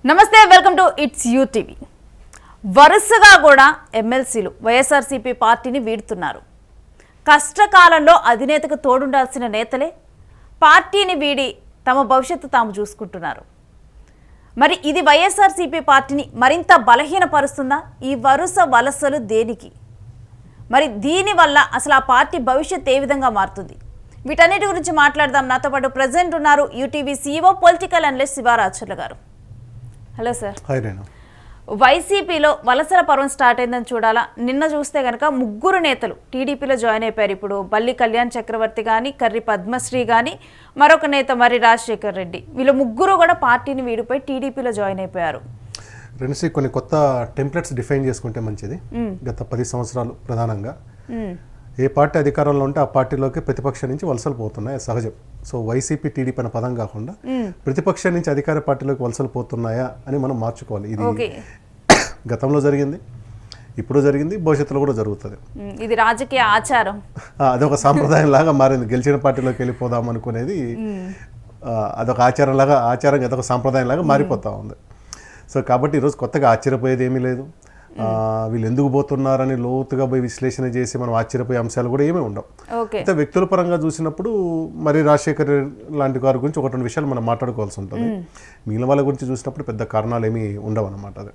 నమస్తే, welcome to it's you TV. వరుసగా కూడా ఎమ్మెల్సీలు వైఎస్ఆర్సీపీ పార్టీని వీడుతున్నారు. కష్టకాలంలో అధినేతకు తోడుండాల్సిన నేతలే పార్టీని వీడి తమ భవిష్యత్తు తాము చూసుకుంటున్నారు. మరి ఇది వైఎస్ఆర్సీపీ పార్టీని మరింత బలహీనపరుస్తుందా? ఈ వరుస వలసలు దేనికి? మరి దీనివల్ల అసలు ఆ పార్టీ భవిష్యత్తు ఏ విధంగా మారుతుంది? వీటన్నిటి గురించి మాట్లాడదాం. నాతో పాటు ప్రెసిడెంట్ ఉన్నారు యూటీవీ CEO పొలిటికల్ అనలిస్ట్ శివారాచర్ల గారు. Hello sir. వైసీపీలో వలసల పర్వం స్టార్ట్ అయిందని చూడాలా? నిన్న చూస్తే కనుక ముగ్గురు నేతలు టీడీపీలో జాయిన్ అయిపోయారు. ఇప్పుడు బల్లి కళ్యాణ్ చక్రవర్తి కానీ, కర్రి పద్మశ్రీ కానీ, మరొక నేత మరి రాజశేఖర్ రెడ్డి, వీళ్ళు ముగ్గురు కూడా పార్టీని వీడిపోయి టీడీపీలో జాయిన్ అయిపోయారు. రెండుసి కొన్ని కొత్త టెంప్లెట్స్ డిఫైన్ చేసుకుంటే మంచిది. గత 10 సంవత్సరాలు ప్రధానంగా ఏ పార్టీ అధికారంలో ఉంటే ఆ పార్టీలోకి ప్రతిపక్షం నుంచి వలసలు పోతున్నాయి, సహజం. సో వైసీపీ టీడీపీ అనే పదం కాకుండా ప్రతిపక్షం నుంచి అధికార పార్టీలోకి వలసలు పోతున్నాయా అని మనం మార్చుకోవాలి. ఇది గతంలో జరిగింది, ఇప్పుడు జరిగింది, భవిష్యత్తులో కూడా జరుగుతుంది. ఇది రాజకీయ ఆచారం, అదొక సాంప్రదాయం లాగా మారింది. గెలిచిన పార్టీలోకి వెళ్ళిపోదాం అనుకునేది అదొక ఆచారంగా అదొక సాంప్రదాయం లాగా మారిపోతా ఉంది. సో కాబట్టి ఈరోజు కొత్తగా ఆశ్చర్యపోయేది ఏమీ లేదు. వీళ్ళు ఎందుకు పోతున్నారని లోతుగా పోయి విశ్లేషణ చేసి మనం ఆశ్చర్యపోయే అంశాలు కూడా ఏమీ ఉండవు. అయితే వ్యక్తుల పరంగా చూసినప్పుడు మరి రాజశేఖర్ లాంటి వారి గురించి ఒక 2 విషయాలు మనం మాట్లాడుకోవాల్సి ఉంటుంది. మిగిలిన వాళ్ళ గురించి చూసినప్పుడు పెద్ద కారణాలు ఏమీ ఉండవు అన్నమాట. అది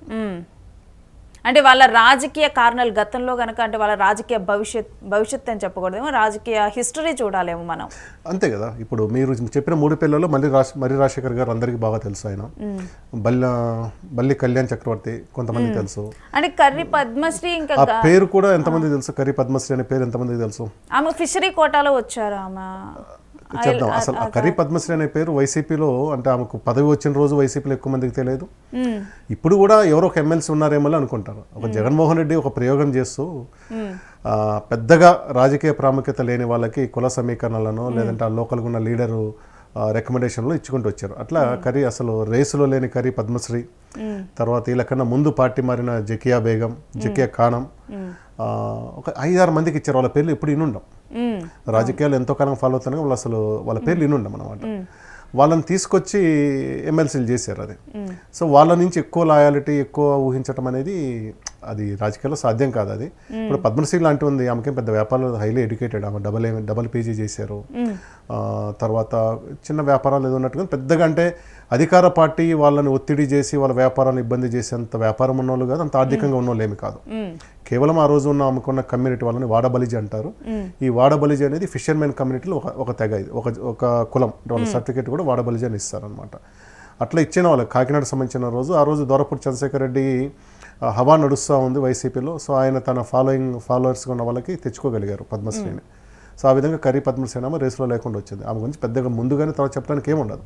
అంటే వాళ్ళ రాజకీయ కారణాలు గతంలో కనుక, అంటే వాళ్ళ రాజకీయ భవిష్యత్ అని చెప్పకూడదేమో, రాజకీయ హిస్టరీ చూడాలేమో మనం. అంతే కదా. ఇప్పుడు మీరు చెప్పిన 3 పిల్లలు మరి రాజశేఖర్ గారు అందరికీ బాగా తెలుసు. ఆయన బల్లి కళ్యాణ్ చక్రవర్తి కొంతమంది తెలుసు. అంటే కర్రి పద్మశ్రీ, ఇంకా ఆ పేరు కూడా ఎంతమంది తెలుసు? కర్రి పద్మశ్రీ అనే పేరు ఎంతమందికి తెలుసు? ఆమె ఫిషరీ కోటాలో వచ్చారు. ఆమె చెప్దాం. అసలు ఆ కర్రి పద్మశ్రీ అనే పేరు వైసీపీలో, అంటే ఆమెకు పదవి వచ్చిన రోజు వైసీపీలో ఎక్కువ మందికి తెలియదు. ఇప్పుడు కూడా ఎవరో ఒక ఎమ్మెల్సీ ఉన్నారేమో అనుకుంటారు. ఒక జగన్మోహన్ రెడ్డి ఒక ప్రయోగం చేస్తూ పెద్దగా రాజకీయ ప్రాముఖ్యత లేని వాళ్ళకి కుల సమీకరణలను లేదంటే ఆ లోకల్గా ఉన్న లీడరు రికమెండేషన్లు ఇచ్చుకుంటూ వచ్చారు. అట్లా కర్రీ అసలు రేసులో లేని కర్రీ పద్మశ్రీ, తర్వాత వీళ్ళకన్నా ముందు పార్టీ మారిన జకియా బేగం, జకియా ఖానం, ఒక 5-6 మందికి ఇచ్చారు. వాళ్ళ పేర్లు ఇప్పుడు ఇనుండం. రాజకీయాలు ఎంతో కాలం ఫాలో అవుతున్నాయి, వాళ్ళు అసలు వాళ్ళ పేర్లు ఇనుండం అన్నమాట. వాళ్ళని తీసుకొచ్చి ఎమ్మెల్సీలు చేశారు. అది సో వాళ్ళ నుంచి ఎక్కువ లాయాలిటీ, ఎక్కువ ఊహించడం అనేది అది రాజకీయాల్లో సాధ్యం కాదు. అది ఇప్పుడు పద్మశ్రీ లాంటి ఉంది, ఆమెకేం పెద్ద వ్యాపారాలు, హైలీ ఎడ్యుకేటెడ్, ఆమె డబల్ PG చేశారు. తర్వాత చిన్న వ్యాపారాలు ఏదో ఉన్నట్టుగా పెద్దగా, అంటే అధికార పార్టీ వాళ్ళని ఒత్తిడి చేసి వాళ్ళ వ్యాపారాలను ఇబ్బంది చేసేంత వ్యాపారం ఉన్నోళ్ళు కాదు, అంత ఆర్థికంగా ఉన్నోళ్ళు ఏమి కాదు. కేవలం ఆ రోజు ఉన్న ఆమెకున్న కమ్యూనిటీ వాళ్ళని వాడబలిజి అంటారు. ఈ వాడబలిజి అనేది ఫిషర్మెన్ కమ్యూనిటీలో ఒక తెగ, ఇది ఒక కులం. వాళ్ళ సర్టిఫికేట్ కూడా వాడబలిజి అని ఇస్తారనమాట. అట్లా ఇచ్చిన వాళ్ళకి కాకినాడ సంబంధించిన ఆ రోజు దొరపూడి చంద్రశేఖర్ రెడ్డి హవా నడుస్తూ ఉంది వైసీపీలో. సో ఆయన తన ఫాలోవర్స్గా ఉన్న వాళ్ళకి తెచ్చుకోగలిగారు పద్మశ్రీని. సో ఆ విధంగా కర్రీ పద్మశ్రీ ఆమె రేసులో లేకుండా వచ్చింది. ఆమె గురించి పెద్దగా ముందుగానే తర్వాత చెప్పడానికి ఏముండదు.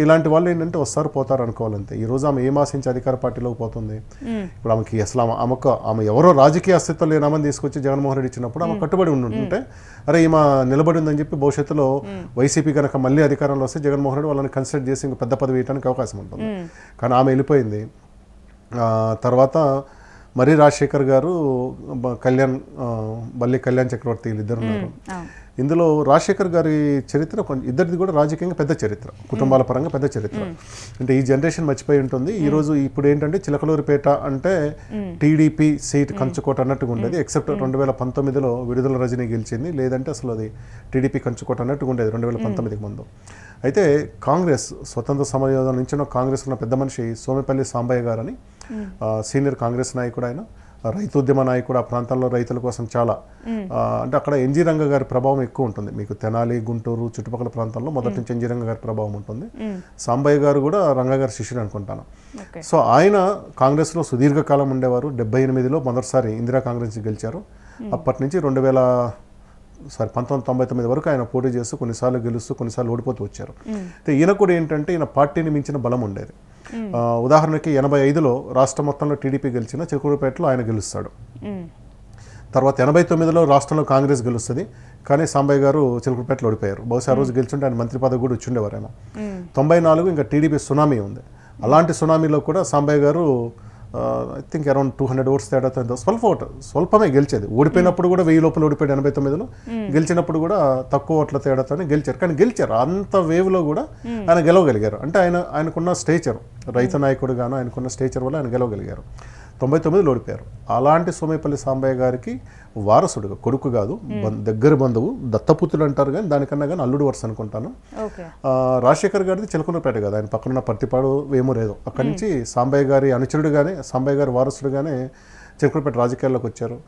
ఇలాంటి వాళ్ళు ఏంటంటే వస్తారు పోతారు అనుకోవాలంతే. ఈ రోజు ఆమె ఏం ఆశించి అధికార పార్టీలోకి పోతుంది? ఇప్పుడు ఆమెకి అసలు ఆమె ఎవరో రాజకీయ అస్తిత్వం లేని ఆమెను తీసుకొచ్చి జగన్మోహన్ రెడ్డి ఇచ్చినప్పుడు ఆమె కట్టుబడి ఉంటుంటే, అరే ఈమె నిలబడి ఉందని చెప్పి భవిష్యత్తులో వైసీపీ కనుక మళ్ళీ అధికారంలో వస్తే జగన్మోహన్ రెడ్డి వాళ్ళని కన్సిడర్ చేసి ఇంకా పెద్ద పదవి ఇవ్వడానికి అవకాశం ఉంటుంది. కానీ ఆమె వెళ్ళిపోయింది. తర్వాత మరి రాజశేఖర్ గారు, బల్లి కళ్యాణ్ చక్రవర్తి, వీళ్ళిద్దరు ఉన్నారు. ఇందులో రాజశేఖర్ గారి చరిత్ర ఇద్దరిది కూడా రాజకీయంగా పెద్ద చరిత్ర, కుటుంబాల పరంగా పెద్ద చరిత్ర. అంటే ఈ జనరేషన్ మర్చిపోయి ఉంటుంది. ఈ రోజు ఇప్పుడు ఏంటంటే చిలకలూరిపేట అంటే టీడీపీ సీట్ కంచుకోట అన్నట్టుగా ఉండేది. ఎక్సెప్ట్ 2019లో విడుదల రజనీ గెలిచింది, లేదంటే అసలు అది టీడీపీ కంచుకోట అన్నట్టుగా ఉండేది 2019కి ముందు. అయితే కాంగ్రెస్ స్వతంత్ర సమరయోధం నుంచి కాంగ్రెస్ ఉన్న పెద్ద మనిషి సోమిపల్లి సాంబయ్య గారని సీనియర్ కాంగ్రెస్ నాయకుడు, ఆయన రైతోద్యమ నాయకుడు. ఆ ప్రాంతాల్లో రైతుల కోసం చాలా, అంటే అక్కడ ఎన్జీ రంగ గారి ప్రభావం ఎక్కువ ఉంటుంది. మీకు తెనాలి, గుంటూరు చుట్టుపక్కల ప్రాంతాల్లో మొదటి నుంచి ఎన్జీ రంగ గారి ప్రభావం ఉంటుంది. సాంబయ్య గారు కూడా రంగ గారి శిష్యుడు అనుకుంటాను. సో ఆయన కాంగ్రెస్లో సుదీర్ఘకాలం ఉండేవారు. 78లో మొదటిసారి ఇందిరా కాంగ్రెస్ గెలిచారు. అప్పటి నుంచి 1999 వరకు ఆయన పోటీ చేస్తూ కొన్నిసార్లు గెలుస్తూ కొన్నిసార్లు ఓడిపోతూ వచ్చారు. అయితే ఈయన కూడా ఏంటంటే ఈయన పార్టీని మించిన బలం ఉండేది. ఉదాహరణకి 85లో రాష్ట్ర మొత్తంలో టీడీపీ గెలిచిన చిలకలూరిపేటలో ఆయన గెలుస్తాడు. తర్వాత 89లో రాష్ట్రంలో కాంగ్రెస్ గెలుస్తుంది, కానీ సాంబయ్య గారు చిలకలూరిపేటలో ఓడిపోయారు. బహుశా ఆ రోజు గెలిచుంటే ఆయన మంత్రి పదవి కూడా వచ్చిండేవారేమో. 94 ఇంకా టీడీపీ సునామీ ఉంది. అలాంటి సునామీలో కూడా సాంబయ్య గారు ఐ థింక్ అరౌండ్ 200 ఓట్స్ తేడాతో ఎంతో స్వల్పమే గెలిచేది. ఓడిపోయినప్పుడు కూడా 1000 లోపల ఓడిపోయాడు 89లో, గెలిచినప్పుడు కూడా తక్కువ ఓట్ల తేడాతోనే గెలిచారు. కానీ గెలిచారు, అంత వేవ్లో కూడా ఆయన గెలవగలిగారు. అంటే ఆయనకున్న స్టేచర్, రైతు నాయకుడుగాను ఆయనకున్న స్టేచర్ వల్ల ఆయన గెలవగలిగారు. 99లో ఓడిపోయారు. అలాంటి సోమేపల్లి సాంబయ్య గారికి వారసుడుగా, కొడుకు కాదు, దగ్గర బంధువు, దత్తపుత్రుడు అంటారు కానీ దానికన్నా కానీ అల్లుడు వరుస అనుకుంటాను. రాజశేఖర్ గారిది చిలకలూరుపేట కదా, ఆయన పక్కన పత్తిపాడు వేమూరేదో. అక్కడి నుంచి సాంబయ్య గారి అనుచరుడుగానే, సాంబయ్య గారి వారసుడుగానే చిలకలూరుపేట రాజకీయాల్లోకి వచ్చారు.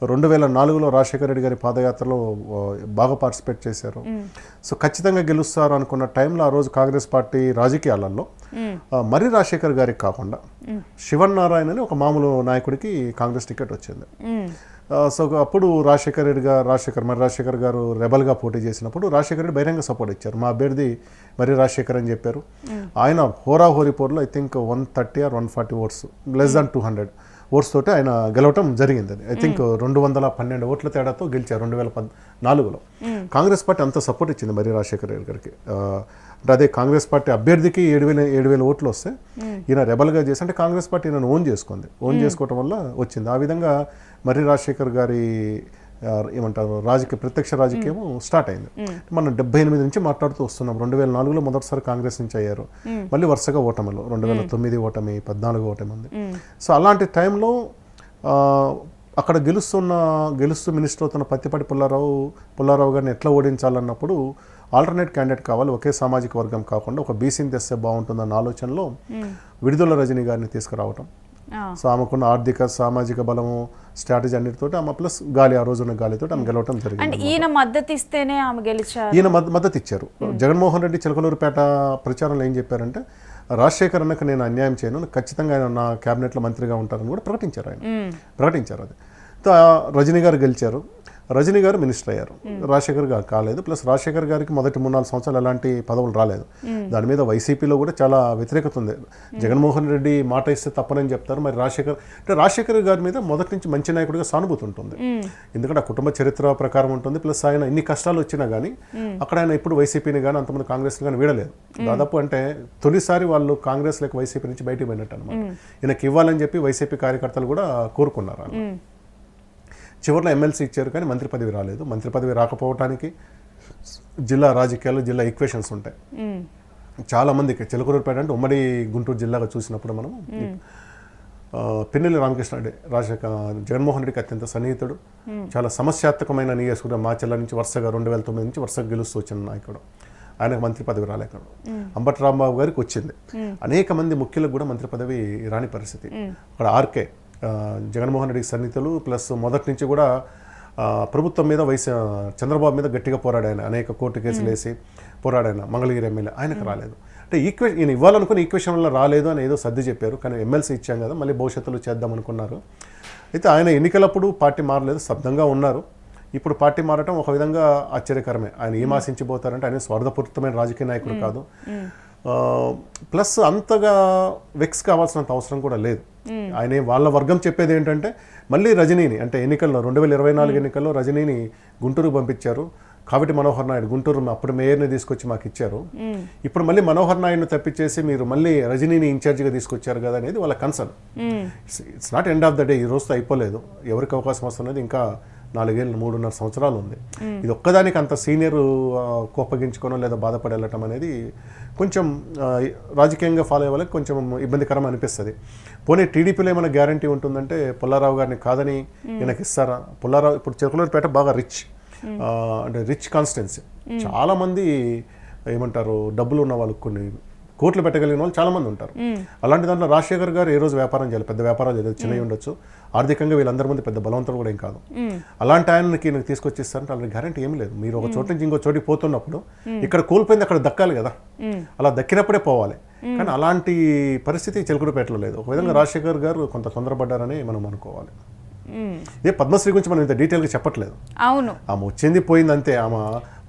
2004లో రాజశేఖర రెడ్డి గారి పాదయాత్రలో బాగా పార్టిసిపేట్ చేశారు. సో ఖచ్చితంగా గెలుస్తారు అనుకున్న టైంలో ఆ రోజు కాంగ్రెస్ పార్టీ రాజకీయాలలో మరి రాజశేఖర్ గారికి కాకుండా శివన్ నారాయణ అని ఒక మామూలు నాయకుడికి కాంగ్రెస్ టికెట్ వచ్చింది. సో అప్పుడు రాజశేఖర్ గారు రెబల్గా పోటీ చేసినప్పుడు రాజశేఖర్ రెడ్డి బహిరంగ సపోర్ట్ ఇచ్చారు. మా అభ్యర్థి మరి రాజశేఖర్ అని చెప్పారు. ఆయన హోరాహోరీ పోరులో I think 130 or 140 votes, less than 200 votes తోటి ఆయన గెలవటం జరిగింది. ఐ థింక్ 212 ఓట్ల తేడాతో గెలిచారు 2014లో. కాంగ్రెస్ పార్టీ అంత సపోర్ట్ ఇచ్చింది మరి రాజశేఖర రెడ్డి గారికి. అంటే అదే కాంగ్రెస్ పార్టీ అభ్యర్థికి 7,000 ఓట్లు వస్తే ఈయన రెబల్గా చేసి, అంటే కాంగ్రెస్ పార్టీ ఈయన ఓన్ చేసుకోవటం వల్ల వచ్చింది. ఆ విధంగా మరి రాజశేఖర్ గారి ఏమంటారు ప్రత్యక్ష రాజకీయం స్టార్ట్ అయింది. మనం 78 నుంచి మాట్లాడుతూ వస్తున్నాం. 2004లో మొదటిసారి కాంగ్రెస్ నుంచి అయ్యారు. మళ్ళీ వరుసగా ఓటమిలో 2009 ఓటమి, 14 ఓటమి ఉంది. సో అలాంటి టైంలో అక్కడ గెలుస్తూ మినిస్టర్ అవుతున్న పత్తిపాటి పుల్లారావు గారిని ఎట్లా ఓడించాలన్నప్పుడు ఆల్టర్నేట్ క్యాండిడేట్ కావాలి, ఒకే సామాజిక వర్గం కాకుండా ఒక బీసీని తెస్తే బాగుంటుందన్న ఆలోచనలో విడుదల రజనీ గారిని తీసుకురావటం. సో ఆమెకున్న ఆర్థిక సామాజిక బలము స్ట్రాటజీ అన్నిటితో ఆమె ప్లస్ గాలి, ఆ రోజున గాలితో ఆమె గెలవటం జరిగింది. ఈయన మద్దతు ఇస్తేనే ఆమె గెలిచారు. ఈయన మద్దతు ఇచ్చారు. జగన్మోహన్ రెడ్డి చిలకలూరుపేట ప్రచారంలో ఏం చెప్పారంటే, రాజశేఖర్ అన్నకు నేను అన్యాయం చేయను, ఖచ్చితంగా ఆయన నా క్యాబినెట్లో మంత్రిగా ఉంటారని కూడా ప్రకటించారు. అది రజనీ గారు గెలిచారు. రజనీ గారు మినిస్టర్ అయ్యారు, రాజశేఖర్ గారు కాలేదు. ప్లస్ రాజశేఖర్ గారికి మొదటి 3-4 సంవత్సరాలు ఎలాంటి పదవులు రాలేదు. దాని మీద వైసీపీలో కూడా చాలా వ్యతిరేకత ఉంది. జగన్మోహన్ రెడ్డి మాట ఇస్తే తప్పనని చెప్తారు. మరి రాజశేఖర్ గారి మీద మొదటి నుంచి మంచి నాయకుడిగా సానుభూతి ఉంటుంది. ఎందుకంటే ఆ కుటుంబ చరిత్ర ప్రకారం ఉంటుంది. ప్లస్ ఆయన ఇన్ని కష్టాలు వచ్చినా కానీ అక్కడ ఆయన ఇప్పుడు వైసీపీని కానీ అంతమంది కాంగ్రెస్ని కానీ వీడలేదు. దాదాపు అంటే తొలిసారి వాళ్ళు కాంగ్రెస్ లేక వైసీపీ నుంచి బయటికి పోయినట్టు అనమాట. ఈయనకి ఇవ్వాలని చెప్పి వైసీపీ కార్యకర్తలు కూడా కోరుకున్నారు. చివరిలో ఎమ్మెల్సీ ఇచ్చారు కానీ మంత్రి పదవి రాలేదు. మంత్రి పదవి రాకపోవటానికి జిల్లా రాజకీయాల్లో జిల్లా ఈక్వేషన్స్ ఉంటాయి. చాలా మందికి చిలకలూరుపేట అంటే ఉమ్మడి గుంటూరు జిల్లాగా చూసినప్పుడు మనం పిన్నెల్లి రామకృష్ణారెడ్డి జగన్మోహన్ రెడ్డికి అత్యంత సన్నిహితుడు, చాలా సమస్యాత్మకమైన నియోజకవర్గం మాచెల్ల నుంచి వరుసగా 2009 నుంచి వరుసగా గెలుస్తూ వచ్చిన నాయకుడు. ఆయనకు మంత్రి పదవి రాలేక అంబటి రాంబాబు గారికి వచ్చింది. అనేక మంది ముఖ్యులకు కూడా మంత్రి పదవి రాని పరిస్థితి. అక్కడ ఆర్కే జగన్మోహన్ రెడ్డికి సన్నిహితులు, ప్లస్ మొదటి నుంచి కూడా ప్రభుత్వం మీద చంద్రబాబు మీద గట్టిగా పోరాడాయన, అనేక కోర్టు కేసులు వేసి పోరాడాయన, మంగళగిరి ఎమ్మెల్యే, ఆయనకు రాలేదు. అంటే ఈయన ఇవ్వాలనుకుని ఈక్వేషన్ వల్ల రాలేదు అని ఏదో సర్ది చెప్పారు. కానీ ఎమ్మెల్సీ ఇచ్చాం కదా, మళ్ళీ భవిష్యత్తులో చేద్దాం అనుకున్నారు. అయితే ఆయన ఎన్నికలప్పుడు పార్టీ మారలేదు, స్తబ్దంగా ఉన్నారు. ఇప్పుడు పార్టీ మారటం ఒక విధంగా ఆశ్చర్యకరమే. ఆయన ఏం ఆశించిపోతారంటే ఆయన స్వార్థపూరితమైన రాజకీయ నాయకుడు కాదు. ప్లస్ అంతగా వెక్స్ కావాల్సినంత అవసరం కూడా లేదు. ఆయన వాళ్ళ వర్గం చెప్పేది ఏంటంటే మళ్ళీ రజనీని, అంటే ఎన్నికల్లో 2024 ఎన్నికల్లో రజనీని గుంటూరు పంపించారు. కావిటి మనోహర్ నాయుడు గుంటూరు అప్పుడు మేయర్ని తీసుకొచ్చి మాకు ఇచ్చారు. ఇప్పుడు మళ్ళీ మనోహర్ నాయుడుని తప్పించేసి మీరు మళ్ళీ రజనీని ఇన్ఛార్జిగా తీసుకొచ్చారు కదా అనేది వాళ్ళ concern. It's not end of the day. ఈ రోజుతో అయిపోలేదు. ఎవరికి అవకాశం వస్తున్నది ఇంకా 3.5 సంవత్సరాలు ఉంది. ఇది ఒక్కదానికి అంత సీనియర్ కోపగించుకోవడం లేదా బాధపడి వెళ్ళటం అనేది కొంచెం రాజకీయంగా ఫాలో అయ్యే వాళ్ళకి కొంచెం ఇబ్బందికరం అనిపిస్తుంది. పోనీ టీడీపీలో ఏమైనా గ్యారంటీ ఉంటుందంటే పుల్లారావు గారిని కాదని ఈయనకి ఇస్తారా? పుల్లారావు ఇప్పుడు చిలకలూరుపేట బాగా అంటే రిచ్ కాన్స్టిట్యున్సీ. చాలామంది ఏమంటారు డబ్బులు ఉన్న వాళ్ళు, కొన్ని కోట్లు పెట్టగలిగిన వాళ్ళు చాలామంది ఉంటారు. అలాంటి దాంట్లో రాజశేఖర్ గారు ఏ రోజు వ్యాపారం చేయాలి, పెద్ద వ్యాపారాలు ఏదో చిన్నవి ఉండొచ్చు, ఆర్థికంగా వీళ్ళందరి మంది పెద్ద బలవంతులు కూడా ఏం కాదు. అలాంటి ఆయనకి నాకు తీసుకొచ్చిస్తారంటే అలాంటి గ్యారంటీ ఏమీ లేదు. మీరు ఒక చోట నుంచి ఇంకో చోటికి పోతున్నప్పుడు ఇక్కడ కోల్పోయింది అక్కడ దక్కాలి కదా, అలా దక్కినప్పుడే పోవాలి. కానీ అలాంటి పరిస్థితి చిలకలూరుపేటలో లేదు. ఒక విధంగా రాజశేఖర్ గారు కొంత తొందరపడ్డారని మనం అనుకోవాలి. ఏ పద్మశ్రీ గురించి మనం ఇంత డీటెయిల్గా చెప్పట్లేదు. అవును, ఆమె వచ్చింది పోయింది అంతే. ఆమె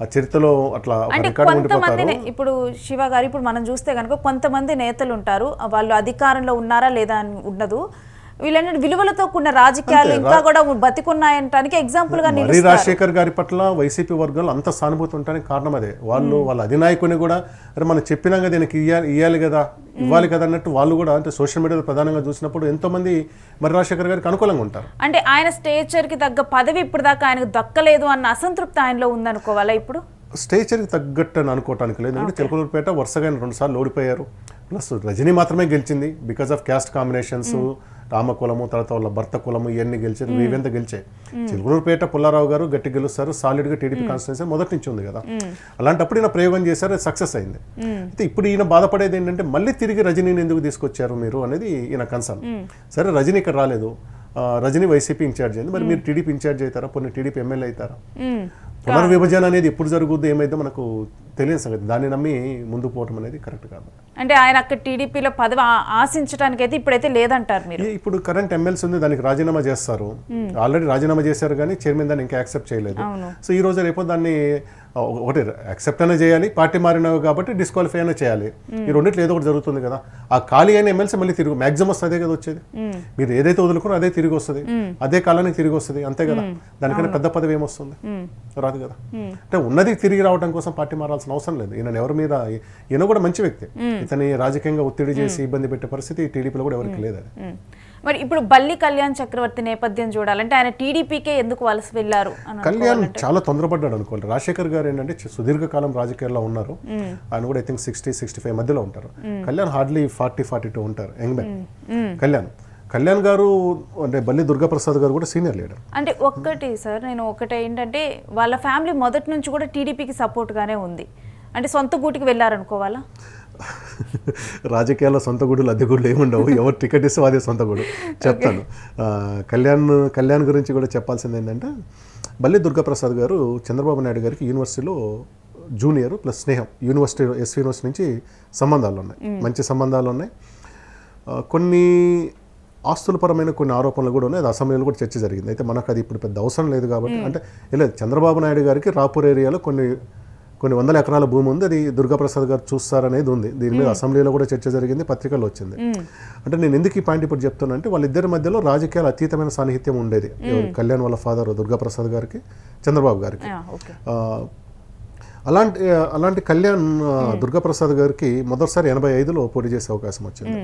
ఆ చరిత్రలో అట్లా కొంతమంది ఇప్పుడు శివ గారు ఇప్పుడు మనం చూస్తే కనుక కొంతమంది నేతలు ఉంటారు, వాళ్ళు అధికారంలో ఉన్నారా లేదా అని ఉండదు, వీళ్ళంటే విలువలతో కూడిన రాజకీయాలు ఇంకా కూడా బతికున్నాయంటానికి ఎగ్జాంపుల్ గా మరి రాజశేఖర్ గారి పట్ల వైసీపీ వర్గాలు అంత సానుభూతి ఉండడానికి కారణం అదే. వాళ్ళ అధినాయకుని కూడా అరే మనం చెప్పినాక దీనికి ఇవ్వాలి కదా ఇవ్వాలి కదా అన్నట్టు వాళ్ళు కూడా అంటే సోషల్ మీడియాలో ప్రధానంగా చూసినప్పుడు ఎంతో మంది మరి రాజశేఖర్ గారికి అనుకూలంగా ఉంటారు. అంటే ఆయన స్టేచర్ కి తగ్గ పదవి ఇప్పుడు దాకా ఆయనకు దక్కలేదు అన్న అసంతృప్తి ఆయనలో ఉందనుకోవాలా? ఇప్పుడు స్టేచర్కి తగ్గట్టు అని అనుకోవటానికి లేదు. ఎందుకంటే చిలకలూరుపేట వరుసగా 2 సార్లు ఓడిపోయారు. ప్లస్ రజనీ మాత్రమే గెలిచింది because of caste combinations. Rama కులము తర్వాత వాళ్ళ భర్త కులము ఇవన్నీ గెలిచారు. ఇవంతా గెలిచాయి. చిలకలూరుపేట పుల్లారావు గారు గట్టి గెలుస్తారు. సాలిడ్గా టీడీపీ కాన్స్టిట్యూన్సీ మొదటి నుంచి ఉంది కదా. అలాంటప్పుడు ఈయన ప్రయోగం చేశారు, సక్సెస్ అయింది. అయితే ఇప్పుడు ఈయన బాధపడేది ఏంటంటే మళ్ళీ తిరిగి రజనీని ఎందుకు తీసుకొచ్చారు మీరు అనేది ఈయన కన్సర్న్. సరే రజనీ ఇక్కడ రాలేదు, రజనీ వైసీపీ ఇన్ఛార్జ్ అయింది, మరి మీరు టీడీపీ ఇన్ఛార్జ్ అవుతారా, కొన్ని టీడీపీ ఎమ్మెల్యే అవుతారా? పునర్విభజన అనేది ఎప్పుడు జరుగుద్దు ఏమైతే మనకు తెలియదు సంగతి. దాన్ని నమ్మి ముందుకు పోవటం అనేది కరెక్ట్ కాదు. అంటే ఆయన అక్కడ టీడీపీలో పదవి ఆశించడానికి అయితే ఇప్పుడైతే లేదంటారు మీరు? ఇప్పుడు కరెంట్ ఎమ్మెల్సీ ఉంది, దానికి రాజీనామా చేస్తారు. ఆల్రెడీ రాజీనామా చేశారు కానీ చైర్మన్ దాన్ని ఇంకా యాక్సెప్ట్ చేయలేదు. సో ఈ రోజు రేపు దాన్ని ఒకటి యాక్సెప్ట్ అయినా చేయాలి, పార్టీ మారినవి కాబట్టి డిస్క్వాలిఫై అయినా చేయాలి. ఈ రెండిట్లో ఏదో ఒకటి జరుగుతుంది కదా. ఆ ఖాళీ అయిన ఎమ్మెల్సీ మళ్ళీ తిరిగి మ్యాక్సిమం అదే కదా వచ్చేది. మీరు ఏదైతే వదులుకున్నారో అదే తిరిగి వస్తుంది, అదే కాలానికి తిరిగి వస్తుంది, అంతే కదా. దానికన్నా పెద్ద పదవి ఏమొస్తుంది? రాదు కదా. అంటే ఉన్నది తిరిగి రావడం కోసం పార్టీ మారాల్సిన అవసరం లేదు. ఈయన ఎవరి మీద, ఈయన కూడా మంచి వ్యక్తి, ఇతని రాజకీయంగా ఒత్తిడి చేసి ఇబ్బంది పెట్టే పరిస్థితి టీడీపీలో కూడా ఎవరికి లేదు. అది మరి ఇప్పుడు బల్లి కళ్యాణ్ చక్రవర్తి నేపథ్యం చూడాలంటే ఆయన టీడీపీకే ఎందుకు వలస వెళ్ళారు? కళ్యాణ్ చాలా తొందరపడ్డాడు అనుకోవాలి. రాజశేఖర్ గారు ఏంటంటే సుదీర్ఘకాలం రాజకీయాల్లో ఉన్నారు. ఆయన కూడా ఐ థింక్ 60-65 మధ్యలో ఉంటారు. కళ్యాణ్ హార్డ్లీ 40-42 ఉంటారు, యంగ్ మ్యాన్. కళ్యాణ్ గారు అంటే బల్లి దుర్గాప్రసాద్ గారు కూడా సీనియర్ లీడర్. అంటే ఒక్కటి సార్, నేను ఒకటే ఏంటంటే వాళ్ళ ఫ్యామిలీ మొదటి నుంచి కూడా టీడీపీకి సపోర్ట్గానే ఉంది. అంటే సొంత గూటికి వెళ్ళారనుకోవాలా? రాజకీయాల్లో సొంత గుడులు అద్దె గుడులు ఏముండవు. ఎవరు టికెట్ ఇస్తే అదే సొంత గుడు. చెప్తాను. కళ్యాణ్ గురించి కూడా చెప్పాల్సింది ఏంటంటే బల్లి దుర్గాప్రసాద్ గారు చంద్రబాబు నాయుడు గారికి యూనివర్సిటీలో జూనియర్ ప్లస్ స్నేహం, ఎస్వి యూనివర్సిటీ నుంచి సంబంధాలు ఉన్నాయి, మంచి సంబంధాలు ఉన్నాయి. కొన్ని ఆస్తులపరమైన కొన్ని ఆరోపణలు కూడా ఉన్నాయి. అది అసెంబ్లీలో కూడా చర్చ జరిగింది. అయితే మనకు అది ఇప్పుడు పెద్ద అవసరం లేదు కాబట్టి అంటే లేదు. చంద్రబాబు నాయుడు గారికి రాపూర్ ఏరియాలో కొన్ని 100 ఎకరాల భూమి ఉంది, అది దుర్గాప్రసాద్ గారు చూస్తారనేది ఉంది. దీని మీద అసెంబ్లీలో కూడా చర్చ జరిగింది, పత్రికల్లో వచ్చింది. అంటే నేను ఎందుకు ఈ పాయింట్ ఇప్పుడు చెప్తున్నా అంటే వాళ్ళిద్దరి మధ్యలో రాజకీయాల అతీతమైన సాన్నిహిత్యం ఉండేది. కళ్యాణ్ వాళ్ళ ఫాదర్ దుర్గాప్రసాద్ గారికి, చంద్రబాబు గారికి. అలాంటి కళ్యాణ్ దుర్గాప్రసాద్ గారికి మొదటిసారి 85లో పోటీ చేసే అవకాశం వచ్చింది.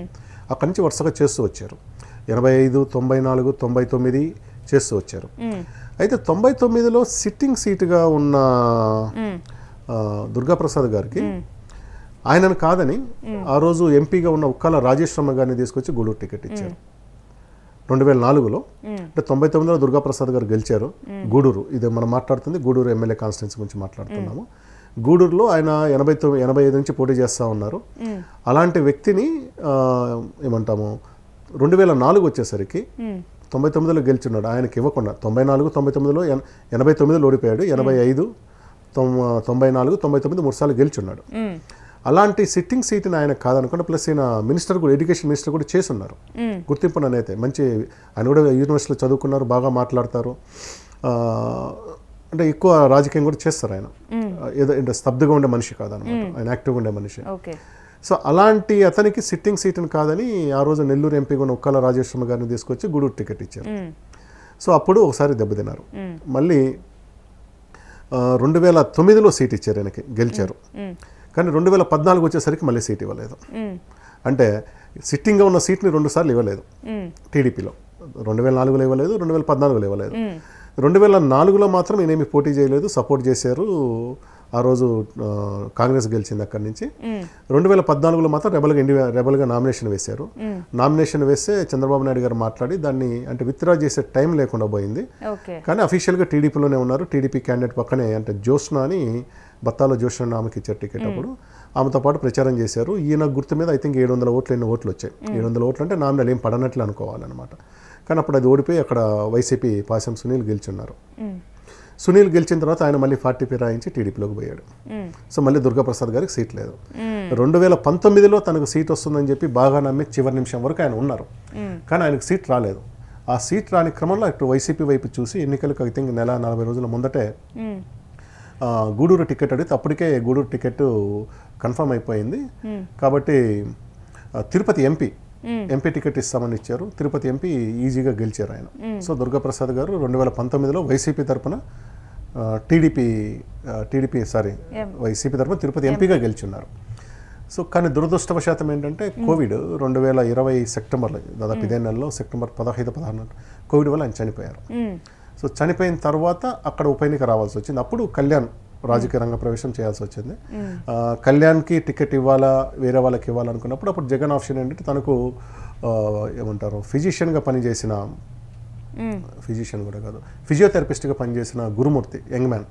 అక్కడి నుంచి వరుసగా చేస్తూ వచ్చారు. 85, 94, 99 చేస్తూ వచ్చారు. అయితే 99లో సిట్టింగ్ సీటుగా ఉన్న దుర్గాప్రసాద్ గారికి ఆయనను కాదని ఆ రోజు ఎంపీగా ఉన్న ఉక్కాల రాజేశ్వరమ్మ గారిని తీసుకొచ్చి గూడూరు టికెట్ ఇచ్చారు 2004లో. అంటే 99లో దుర్గాప్రసాద్ గారు గెలిచారు. గూడూరు, ఇది మనం మాట్లాడుతుంది గూడూరు ఎమ్మెల్యే కాన్స్టిట్యున్సీ గురించి మాట్లాడుతున్నాము. గూడూరులో ఆయన 85 నుంచి పోటీ చేస్తూ ఉన్నారు. అలాంటి వ్యక్తిని ఏమంటాము 2004 వచ్చేసరికి 99లో గెలిచున్నాడు. ఆయనకి ఇవ్వకుండా 94, 99లో 89లో ఓడిపోయాడు. 85, 94, 99 3 సార్లు గెలిచున్నాడు. అలాంటి సిట్టింగ్ సీట్ని ఆయన కాదనుకుంటే ప్లస్ ఈయన మినిస్టర్ కూడా, ఎడ్యుకేషన్ మినిస్టర్ కూడా చేస్తున్నారు. గుర్తింపు అనేది మంచి, ఆయన కూడా యూనివర్సిటీలో చదువుకున్నారు, బాగా మాట్లాడతారు. అంటే ఎక్కువ రాజకీయం కూడా చేస్తారు ఆయన. ఏదో అంటే స్తబ్దుగా ఉండే మనిషి కాదనమాట, ఆయన యాక్టివ్గా ఉండే మనిషి. సో అలాంటి అతనికి సిట్టింగ్ సీట్ని కాదని ఆ రోజు నెల్లూరు ఎంపీగా ఉన్న ఉక్కాల రాజేశ్వరమ్మ గారిని తీసుకొచ్చి గూడూరు టికెట్ ఇచ్చారు. సో అప్పుడు ఒకసారి దెబ్బతిన్నారు. మళ్ళీ 2009లో సీట్ ఇచ్చారు ఆయనకి, గెలిచారు. కానీ 2014 వచ్చేసరికి మళ్ళీ సీట్ ఇవ్వలేదు. అంటే సిట్టింగ్గా ఉన్న సీట్ని 2 సార్లు ఇవ్వలేదు టీడీపీలో. 2004లో ఇవ్వలేదు, 2014లో ఇవ్వలేదు. 2004లో మాత్రం ఈయనేమి పోటీ చేయలేదు, సపోర్ట్ చేశారు. ఆ రోజు కాంగ్రెస్ గెలిచింది అక్కడి నుంచి. 2014లో మాత్రం రెబల్గా నామినేషన్ వేశారు. నామినేషన్ వేస్తే చంద్రబాబు నాయుడు గారు మాట్లాడి దాన్ని అంటే విత్డ్రా చేసే టైం లేకుండా పోయింది. కానీ అఫీషియల్గా టీడీపీలోనే ఉన్నారు. టీడీపీ క్యాండిడేట్ పక్కనే అంటే జ్యోత్స్న అని, బత్తాలో జ్యోత్స్న ఆమెకి ఇచ్చారు టికెట్. అప్పుడు ఆమెతో పాటు ప్రచారం చేశారు. ఈయన గుర్తు మీద ఐ థింక్ 700 ఓట్లు ఎన్ని ఓట్లు వచ్చాయి. 700 ఓట్లు అంటే నామినల్ ఏం పడనట్లు అనుకోవాలన్నమాట. కానీ అప్పుడు అది ఓడిపోయి అక్కడ వైసీపీ పాసం సునీల్ గెలిచున్నారు. సునీల్ గెలిచిన తర్వాత ఆయన మళ్ళీ 40 ఫిరాయించి టీడీపీలోకి పోయాడు. సో మళ్ళీ దుర్గాప్రసాద్ గారికి సీట్ లేదు. 2019లో తనకు సీట్ వస్తుందని చెప్పి బాగా నమ్మి చివరి నిమిషం వరకు ఆయన ఉన్నారు. కానీ ఆయనకు సీట్ రాలేదు. ఆ సీట్ రాని క్రమంలో ఇటు వైసీపీ వైపు చూసి ఎన్నికలకు ఐ థింక్ నెల 40 రోజుల ముందటే గూడూరు టికెట్ అడిగితే అప్పటికే గూడూరు టికెట్ కన్ఫర్మ్ అయిపోయింది. కాబట్టి తిరుపతి ఎంపీ ఎంపీ టికెట్ ఇస్తామని ఇచ్చారు. తిరుపతి ఎంపీ ఈజీగా గెలిచారు ఆయన. సో దుర్గాప్రసాద్ గారు 2019లో వైసీపీ తరపున వైసీపీ తరపున తిరుపతి ఎంపీగా గెలిచున్నారు. సో కానీ దురదృష్టవశాతం ఏంటంటే కోవిడ్ 2020 సెప్టెంబర్లో, దాదాపు ఇదే నెలలో సెప్టెంబర్ 15-16 కోవిడ్ వల్ల ఆయన చనిపోయారు. సో చనిపోయిన తర్వాత అక్కడ ఉప ఎన్నిక రావాల్సి వచ్చింది. అప్పుడు కళ్యాణ్ రాజకీయ రంగ ప్రవేశం చేయాల్సి వచ్చింది. కళ్యాణ్కి టికెట్ ఇవ్వాలా వేరే వాళ్ళకి ఇవ్వాలనుకున్నప్పుడు అప్పుడు జగన్ ఆప్షన్ ఏంటంటే తనకు ఏమంటారు ఫిజిషియన్గా పనిచేసిన ఫిజిషియన్ కూడా కాదు ఫిజియోథెరపిస్ట్గా పనిచేసిన గురుమూర్తి యంగ్ మ్యాన్,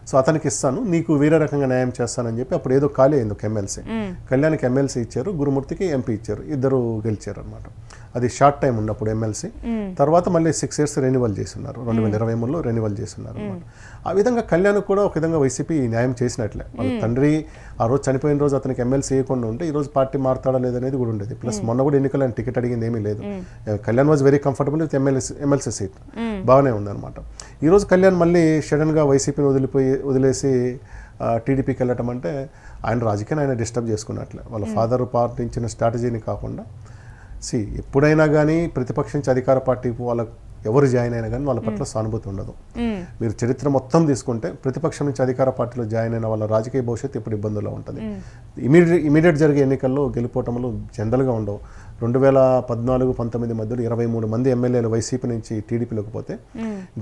సో అతనికి ఇస్తాను, నీకు వేరే రకంగా న్యాయం చేస్తానని చెప్పి అప్పుడు ఏదో ఖాళీ అయింది ఒక ఎమ్మెల్సీ. కళ్యాణ్కి ఎమ్మెల్సీ ఇచ్చారు, గురుమూర్తికి ఎంపీ ఇచ్చారు, ఇద్దరు గెలిచారు అనమాట. అది షార్ట్ టైం ఉన్నప్పుడు ఎమ్మెల్సీ. తర్వాత మళ్ళీ 6 years రెన్యువల్ చేస్తున్నారు, 2023లో రెన్యువల్ చేస్తున్నారు అనమాట. ఆ విధంగా కళ్యాణ్ కూడా ఒక విధంగా వైసీపీ న్యాయం చేసినట్లే. వాళ్ళ తండ్రి ఆ రోజు చనిపోయిన రోజు అతనికి ఎమ్మెల్సీ ఇవ్వకుండా ఉంటే ఈ రోజు పార్టీ మారుతాడా లేదనేది కూడా ఉండేది. ప్లస్ మొన్న కూడా ఎన్నికలు ఆయన టికెట్ అడిగింది ఏమీ లేదు. Kalyan was very comfortable with MLC seat, బాగానే ఉందన్నమాట. ఈరోజు కళ్యాణ్ మళ్ళీ సడన్గా వైసీపీని వదిలేసి టీడీపీకి వెళ్ళటం అంటే ఆయన రాజకీయాన్ని ఆయన డిస్టర్బ్ చేసుకున్నట్లే. వాళ్ళ ఫాదర్ పాటించిన స్ట్రాటజీని కాకుండా ఎప్పుడైనా కానీ ప్రతిపక్ష నుంచి అధికార పార్టీ వాళ్ళకు ఎవరు జాయిన్ అయినా కానీ వాళ్ళ పట్ల సానుభూతి ఉండదు. మీరు చరిత్ర మొత్తం తీసుకుంటే ప్రతిపక్షం నుంచి అధికార పార్టీలో జాయిన్ అయిన వాళ్ళ రాజకీయ భవిష్యత్తు ఇప్పుడు ఇబ్బందుల్లో ఉంటుంది. ఇమీడియట్ జరిగే ఎన్నికల్లో గెలుపోవటంలో జనరల్గా ఉండవు. 2014-19 మధ్యలో 23 మంది ఎమ్మెల్యేలు వైసీపీ నుంచి టీడీపీలోకి పోతే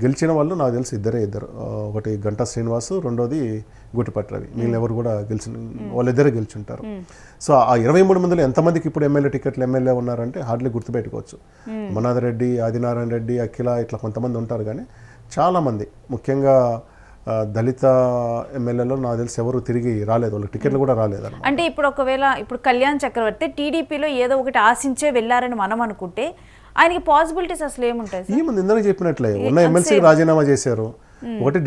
గెలిచిన వాళ్ళు నాకు తెలిసి ఇద్దరు. ఒకటి గంటా శ్రీనివాసు, రెండోది గూటిపట్టు రవి. వీళ్ళు ఎవరు కూడా వాళ్ళిద్దరే గెలిచుంటారు. సో ఆ 23 మందిలో ఎంతమందికి ఇప్పుడు ఎమ్మెల్యే టికెట్లు ఎమ్మెల్యే ఉన్నారంటే హార్డ్లీ గుర్తుపెట్టుకోవచ్చు. మనాథ్ రెడ్డి, ఆదినారాయణ రెడ్డి, అఖిల ఇట్లా కొంతమంది ఉంటారు. కానీ చాలామంది ముఖ్యంగా దళిత ఎమ్మెల్యేలో నాకు తెలిసి ఎవరు తిరిగి రాలేదు, వాళ్ళకి టికెట్లు కూడా రాలేదు. అంటే ఇప్పుడు కళ్యాణ్ చక్రవర్తి టీడీపీలో ఏదో ఒకటి ఆశించే వెళ్ళారని మనం అనుకుంటే ఆయనకి పాసిబిలిటీస్ అసలు ఏముంటాయి? ఏముంది, ఇందాక చెప్పినట్లే ఉన్న ఎమ్మెల్సీకి రాజీనామా చేశారు. ఒకటి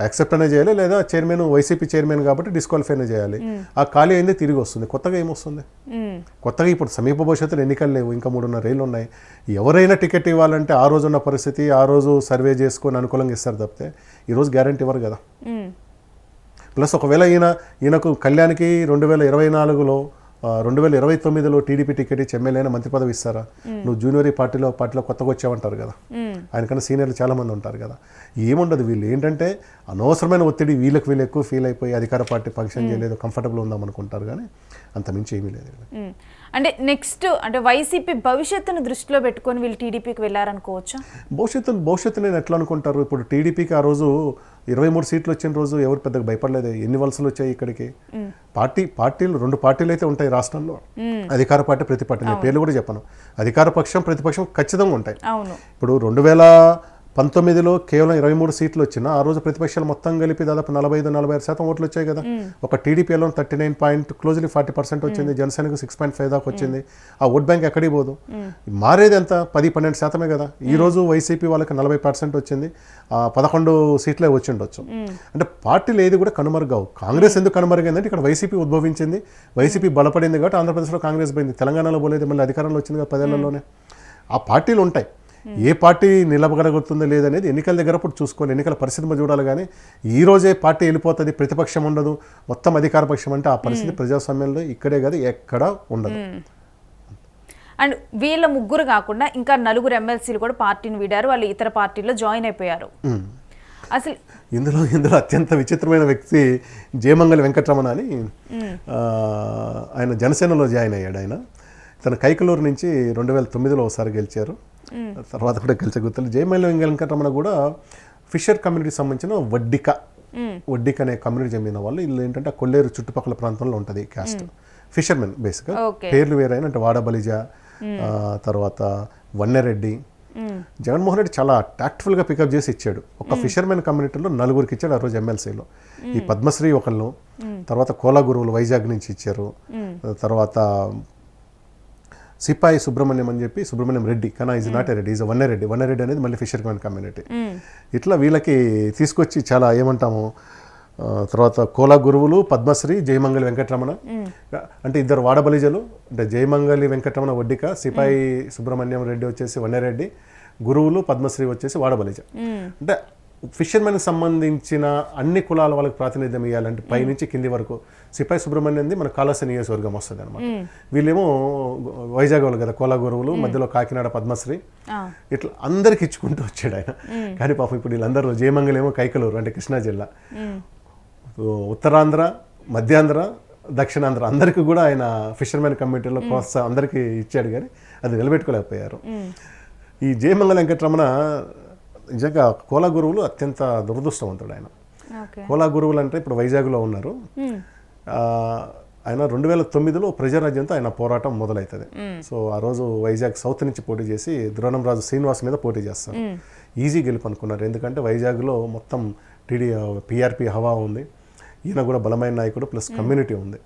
యాక్సెప్ట్ అనే చేయాలి, లేదా చైర్మన్ వైసీపీ చైర్మన్ కాబట్టి డిస్క్వాలిఫై అనే చేయాలి. ఆ ఖాళీ అయింది తిరిగి వస్తుంది. కొత్తగా ఏమొస్తుంది? కొత్తగా ఇప్పుడు సమీప భవిష్యత్తులో ఎన్నికలు లేవు, ఇంకా 3.5 ఏళ్ళు ఉన్నాయి. ఎవరైనా టికెట్ ఇవ్వాలంటే ఆ రోజు ఉన్న పరిస్థితి, ఆ రోజు సర్వే చేసుకొని అనుకూలంగా ఇస్తారు తప్పితే ఈరోజు గ్యారంటీ ఇవ్వరు కదా. ప్లస్ ఒకవేళ ఈయనకు కళ్యాణ్కి 2024లో 2029లో టీడీపీ టికెట్ ఇచ్చి ఎమ్మెల్యే మంత్రి పదవి ఇస్తారా? నువ్వు జూనియర్ పార్టీలో కొత్తగా వచ్చావంటారు కదా. ఆయనకన్నా సీనియర్లు చాలామంది ఉంటారు కదా. ఏముండదు, వీళ్ళు ఏంటంటే అనవసరమైన ఒత్తిడి వీళ్ళకి ఎక్కువ ఫీల్ అయిపోయి అధికార పార్టీ ఫంక్షన్ చేయలేదు, కంఫర్టబుల్ ఉందాం అనుకుంటారు. కానీ అంత మించి ఏమీ లేదు. అంటే నెక్స్ట్ వైసీపీ భవిష్యత్తును దృష్టిలో పెట్టుకొని వీళ్ళు టీడీపీకి వెళ్ళారనుకోవచ్చు. భవిష్యత్తు నేను ఎట్లా అనుకుంటారు? ఇప్పుడు టీడీపీకి ఆ రోజు 23 సీట్లు వచ్చిన రోజు ఎవరు పెద్దగా భయపడలేదు. ఎన్ని వలసలు వచ్చాయి ఇక్కడికి? పార్టీలు 2 పార్టీలు అయితే ఉంటాయి రాష్ట్రంలో, అధికార పార్టీ ప్రతిపక్షం. నేను పేర్లు కూడా చెప్పను. అధికార పక్షం ప్రతిపక్షం ఖచ్చితంగా ఉంటాయి. ఇప్పుడు 2019లో కేవలం 23 సీట్లు వచ్చినా ఆ రోజు ప్రతిపక్షాలు మొత్తం కలిపి దాదాపు 45-46% ఓట్లు వచ్చాయి కదా. ఒక టీడీపీలో 39.40% వచ్చింది, జనసేనకు 6.5 దాకా వచ్చింది. ఆ ఓట్ బ్యాంక్ ఎక్కడికి పోదు. మారేది ఎంత? 10-12% కదా. ఈ రోజు వైసీపీ వాళ్ళకి 40% వచ్చింది, 11 సీట్లే వచ్చి ఉండొచ్చు. అంటే పార్టీలు ఏది కూడా కనుమరుగావు. కాంగ్రెస్ ఎందుకు కనుమరుగైందంటే ఇక్కడ వైసీపీ ఉద్భవించింది, వైసీపీ బలపడింది కాబట్టి ఆంధ్రప్రదేశ్లో కాంగ్రెస్ పోయింది. తెలంగాణలో పోలేదు, మళ్ళీ అధికారంలో వచ్చింది కదా 10 ఏళ్లలోనే. ఆ పార్టీలు ఉంటాయి. ఏ పార్టీ నిలబడగలుగుతుందో లేదనేది ఎన్నికల దగ్గర ఇప్పుడు చూసుకోవాలి, ఎన్నికల పరిస్థితి చూడాలి. కానీ ఈ రోజే పార్టీ వెళ్ళిపోతుంది, ప్రతిపక్షం ఉండదు, మొత్తం అధికార పక్షం అంటే ఆ పరిస్థితి ప్రజాస్వామ్యంలో ఇక్కడే కాదు ఎక్కడా ఉండదు. అండ్ వీళ్ళ ముగ్గురు కాకుండా ఇంకా 4 ఎమ్మెల్సీలు కూడా పార్టీని వీడారు, వాళ్ళు ఇతర పార్టీలో జాయిన్ అయిపోయారు. అసలు ఇందులో అత్యంత విచిత్రమైన వ్యక్తి జయమంగళి వెంకటరమణ అని, ఆయన జనసేనలో జాయిన్ అయ్యాడు. ఆయన తన కైకలూరు నుంచి 2009లో ఒకసారి గెలిచారు, తర్వాత కూడా గెలిచే గుర్తులు. జయమంగళి వెంకటరమణ కూడా ఫిషర్ కమ్యూనిటీకి సంబంధించిన వడ్డిక అనే కమ్యూనిటీ చెందిన వాళ్ళు. వీళ్ళు ఏంటంటే కొల్లేరు చుట్టుపక్కల ప్రాంతంలో ఉంటుంది క్యాస్ట్, ఫిషర్మెన్ బేసిక్గా. పేర్లు వేరైనా అంటే వాడబలిజ, తర్వాత వన్నెరెడ్డి. జగన్మోహన్ రెడ్డి చాలా టాక్ట్ఫుల్గా పికప్ చేసి ఇచ్చాడు. ఒక ఫిషర్మెన్ కమ్యూనిటీలో 4 ఇచ్చాడు ఆ రోజు ఎమ్మెల్సీలో. ఈ పద్మశ్రీ ఒకళ్ళు, తర్వాత కోలా గురువులు వైజాగ్ నుంచి ఇచ్చారు, తర్వాత సిపాయి సుబ్రహ్మణ్యం అని చెప్పి సుబ్రహ్మణ్యం రెడ్డి, కానీ is not a Reddy, is Vannereddy. Vannereddy అనేది మళ్ళీ ఫిషర్మెన్ కమ్యూనిటీ. ఇట్లా వీళ్ళకి తీసుకొచ్చి చాలా ఏమంటాము, తర్వాత కోలా గురువులు, పద్మశ్రీ, జయమంగళి వెంకటరమణ అంటే 2 వాడబలిజలు. అంటే జయమంగళి వెంకటరమణ వడ్డిక, సిపాయి సుబ్రహ్మణ్యం రెడ్డి వచ్చేసి వన్నెరెడ్డి, గురువులు పద్మశ్రీ వచ్చేసి వాడబలిజ. అంటే ఫిషర్మెన్కి సంబంధించిన అన్ని కులాల వాళ్ళకి ప్రాతినిధ్యం ఇవ్వాలంటే పైనుంచి కింది వరకు సిపాయి సుబ్రహ్మణ్యంది మన కాళాస్త్రి నియోజకవర్గం వస్తుంది అనమాట. వీళ్ళేమో వైజాగ్ వాళ్ళు కదా, కోలాగురువులు, మధ్యలో కాకినాడ పద్మశ్రీ, ఇట్లా అందరికి ఇచ్చుకుంటూ వచ్చాడు ఆయన. కానీ పాపం ఇప్పుడు వీళ్ళందరూ జయమంగళేమో కైకలూరు అంటే కృష్ణా జిల్లా, ఉత్తరాంధ్ర, మధ్యాంధ్ర, దక్షిణాంధ్ర అందరికీ కూడా ఆయన ఫిషర్మెన్ కమిటీలో ప్రోత్సాహం అందరికీ ఇచ్చాడు, కానీ అది నిలబెట్టుకోలేకపోయారు. ఈ జయమంగళ వెంకటరమణ నిజంగా కోలా గురువులు అత్యంత దురదృష్టవంతుడు ఆయన. కోలా గురువులు అంటే ఇప్పుడు వైజాగ్లో ఉన్నారు. ఆయన 2009లో ప్రజారాజ్యంతో ఆయన పోరాటం మొదలవుతుంది. సో ఆ రోజు వైజాగ్ సౌత్ నుంచి పోటీ చేసి ద్రోణంరాజు శ్రీనివాస్ మీద పోటీ చేస్తారు. ఈజీ గెలుపు అనుకున్నారు, ఎందుకంటే వైజాగ్లో మొత్తం పిఆర్పి హవా ఉంది, ఈయన కూడా బలమైన నాయకుడు ప్లస్ కమ్యూనిటీ ఉంది.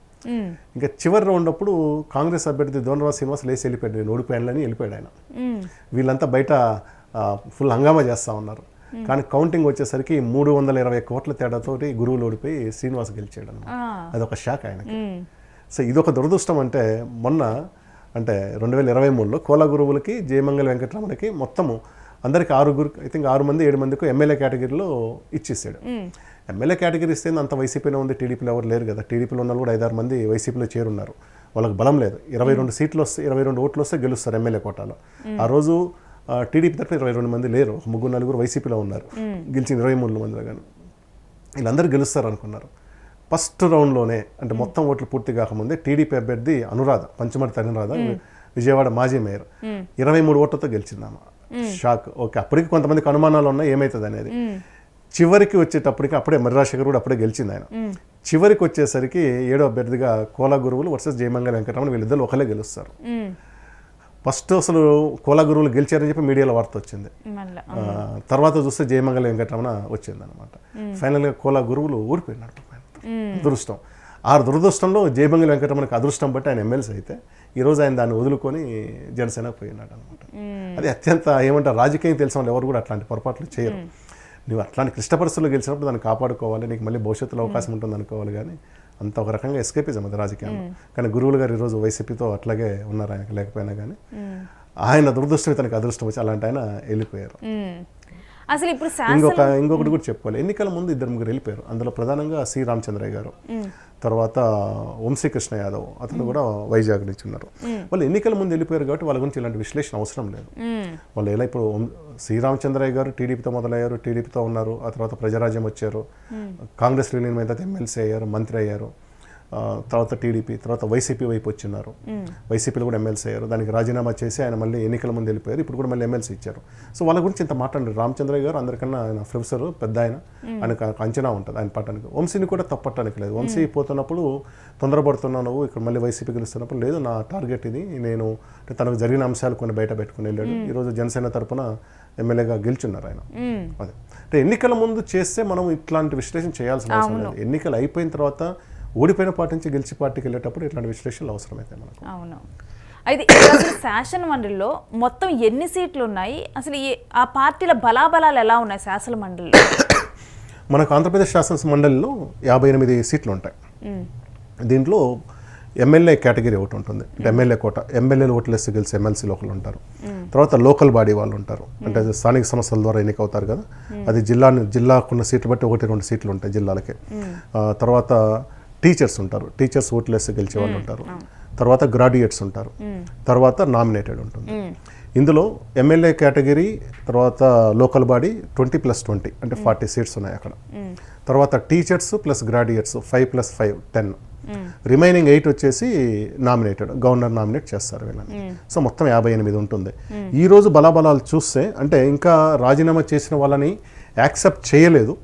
ఇంకా చివరి రౌండ్ అప్పుడు కాంగ్రెస్ అభ్యర్థి ద్రోణంరాజు శ్రీనివాస్ లేచి వెళ్ళిపోయాడు, నేను ఓడిపోయానని వెళ్ళిపోయాడు ఆయన. వీళ్ళంతా బయట ఫుల్ హంగామా చేస్తూ ఉన్నారు. కానీ కౌంటింగ్ వచ్చేసరికి 320 కోట్ల తేడాతోటి గురువులు ఓడిపోయి శ్రీనివాస్ గెలిచాడు అనమాట. అదొక షాక్ ఆయనకి. సో ఇదొక దురదృష్టం. అంటే మొన్న అంటే 2023లో కోలా గురువులకి జయమంగళ వెంకటరమణకి మొత్తము అందరికి 6 మంది 7 మందికి ఎమ్మెల్యే కేటగిరీలో ఇచ్చేసాడు. ఎమ్మెల్యే కేటగిరీ ఇస్తే అంత వైసీపీలో ఉంది, టీడీపీలో ఎవరు లేరు కదా. టీడీపీలో ఉన్న కూడా 5-6 మంది వైసీపీలో చేరున్నారు. వాళ్ళకి బలం లేదు. 22 సీట్లు వస్తే 22 ఓట్లు వస్తే గెలుస్తారు ఎమ్మెల్యే కోటాలో. ఆ రోజు టీడీపీ తరఫున 22 మంది లేరు, 3-4 వైసీపీలో ఉన్నారు. గెలిచిన 23 మందిలో కానీ వీళ్ళందరూ గెలుస్తారు అనుకున్నారు. ఫస్ట్ రౌండ్లోనే అంటే మొత్తం ఓట్లు పూర్తి కాకముందే టీడీపీ అభ్యర్థి అనురాధ, పంచమర్తి అనురాధ, విజయవాడ మాజీ మేయర్, 23 ఓట్లతో గెలిచిందామా. షాక్. ఓకే, అప్పటికి కొంతమందికి అనుమానాలు ఉన్నాయి ఏమవుతుంది అనేది. చివరికి వచ్చేటప్పటికి అప్పుడే మర్రాశేఖర్ కూడా అప్పుడే గెలిచింది ఆయన. చివరికి వచ్చేసరికి 7వ అభ్యర్థిగా కోలా గురువులు వర్సెస్ జయమంగళ వెంకటరమణ, వీళ్ళిద్దరు ఒకళ్ళే గెలుస్తారు. ఫస్ట్ అసలు కోలా గురువులు గెలిచారని చెప్పి మీడియాలో వార్త వచ్చింది. తర్వాత చూస్తే జయమంగళ వెంకటరమణ వచ్చింది అనమాట. ఫైనల్గా కోలా గురువులు ఓడిపోయినట్టు దురదృష్టం. ఆ దురదృష్టంలో జయమంగళ వెంకటరమణకి అదృష్టం బట్టి ఆయన ఎమ్మెల్సీ అయితే ఈరోజు ఆయన దాన్ని వదులుకొని జనసేనకు పోయినాడు అనమాట. అది అత్యంత ఏమంటారు, రాజకీయం తెలిసిన వాళ్ళు ఎవరు కూడా అట్లాంటి పొరపాట్లు చేయరు. నువ్వు అట్లాంటి క్లిష్ట పరిస్థితుల్లో గెలిచినప్పుడు దాన్ని కాపాడుకోవాలి, నీకు మళ్ళీ భవిష్యత్తులో అవకాశం ఉంటుంది అనుకోవాలి. కానీ అంత ఒక రకంగా ఎస్కేపిజం అది రాజకీయంలో. కానీ గురువులు గారు ఈరోజు వైసీపీతో అట్లాగే ఉన్నారు, ఆయనకు లేకపోయినా కానీ ఆయన దురదృష్టం తనకి అదృష్టం వచ్చి అలాంటి ఆయన వెళ్ళిపోయారు. అసలు ఇప్పుడు ఇంకొకటి కూడా చెప్పుకోవాలి, ఎన్నికల ముందు 2-3 వెళ్ళిపోయారు. అందులో ప్రధానంగా సి రామచంద్రయ్య గారు, తర్వాత వంశీకృష్ణ యాదవ్, అతను కూడా వైజాగ్ నుంచి ఉన్నారు. వాళ్ళు ఎన్నికల ముందు వెళ్ళిపోయారు కాబట్టి వాళ్ళ గురించి ఇలాంటి విశ్లేషణ అవసరం లేదు. వాళ్ళు ఎలా ఇప్పుడు శ్రీరామచంద్రయ్య గారు టీడీపీతో మొదలయ్యారు, టీడీపీతో ఉన్నారు, ఆ తర్వాత ప్రజారాజ్యం వచ్చారు, కాంగ్రెస్ విలీనం అయితే ఎమ్మెల్సీ అయ్యారు, మంత్రి అయ్యారు, తర్వాత టీడీపీ, తర్వాత వైసీపీ వైపు వచ్చిన్నారు, వైసీపీలో కూడా ఎమ్మెల్సీ అయ్యారు, దానికి రాజీనామా చేసి ఆయన మళ్ళీ ఎన్నికల ముందు వెళ్ళిపోయారు, ఇప్పుడు కూడా మళ్ళీ ఎమ్మెల్సీ ఇచ్చారు. సో వాళ్ళ గురించి ఇంత మాట్లాడారు. రామచంద్రయ్య గారు అందరికన్నా ఆయన ప్రొఫెసర్, పెద్ద ఆయనకు అంచనా ఉంటుంది ఆయన పట్టడానికి. వంశీని కూడా తప్పట్టడానికి లేదు. వంశీ పోతున్నప్పుడు తొందరపడుతున్నావు నువ్వు, ఇక్కడ మళ్ళీ వైసీపీ గెలుస్తున్నప్పుడు లేదు, నా టార్గెట్ ఇది, నేను తనకు జరిగిన అంశాలు కొన్ని బయట పెట్టుకుని వెళ్ళాడు. ఈరోజు జనసేన తరపున ఎమ్మెల్యేగా గెలుచున్నారు ఆయన. అదే అంటే ఎన్నికల ముందు చేస్తే మనం ఇట్లాంటి విశ్లేషణ చేయాల్సిన అవసరం లేదు. ఎన్నికలు అయిపోయిన తర్వాత ఓడిపోయిన పార్టీ నుంచి గెలిచి పార్టీకి వెళ్ళేటప్పుడు ఇట్లాంటి విశ్లేషణలు అవసరమైతే మనకు. అవును. అయితే శాసన మండలిలో మొత్తం ఎన్ని సీట్లు ఉన్నాయి, అసలు ఆ పార్టీల బలాబలాలు ఎలా ఉన్నాయి శాసన మండలిలో? మనకు ఆంధ్రప్రదేశ్ శాసన మండలిలో 58 సీట్లు ఉంటాయి. దీంట్లో ఎమ్మెల్యే కేటగిరీ ఒకటి ఉంటుంది, ఎమ్మెల్యే కోట, ఎమ్మెల్యేలు ఓట్లేసి గెలిచి ఎమ్మెల్సీలు ఒకరు ఉంటారు. తర్వాత లోకల్ బాడీ వాళ్ళు ఉంటారు, అంటే స్థానిక సంస్థల ద్వారా ఎన్నికవుతారు కదా, అది జిల్లాకున్న సీట్లు బట్టి 1-2 సీట్లు ఉంటాయి జిల్లాలకే. తర్వాత టీచర్స్ ఉంటారు, టీచర్స్ ఓట్లేసి గెలిచే వాళ్ళు ఉంటారు. తర్వాత గ్రాడ్యుయేట్స్ ఉంటారు, తర్వాత నామినేటెడ్ ఉంటుంది. ఇందులో ఎమ్మెల్యే కేటగిరీ, తర్వాత లోకల్ బాడీ 20+20 అంటే 40 సీట్స్ ఉన్నాయి అక్కడ. తర్వాత టీచర్స్ ప్లస్ గ్రాడ్యుయేట్స్ 5+5 10. రిమైనింగ్ 8 వచ్చేసి నామినేటెడ్, గవర్నర్ నామినేట్ చేస్తారు వీళ్ళని. సో మొత్తం 58 ఉంటుంది. ఈరోజు బలాబలాలు చూస్తే అంటే ఇంకా రాజీనామా చేసిన వాళ్ళని యాక్సెప్ట్ చేయలేదు,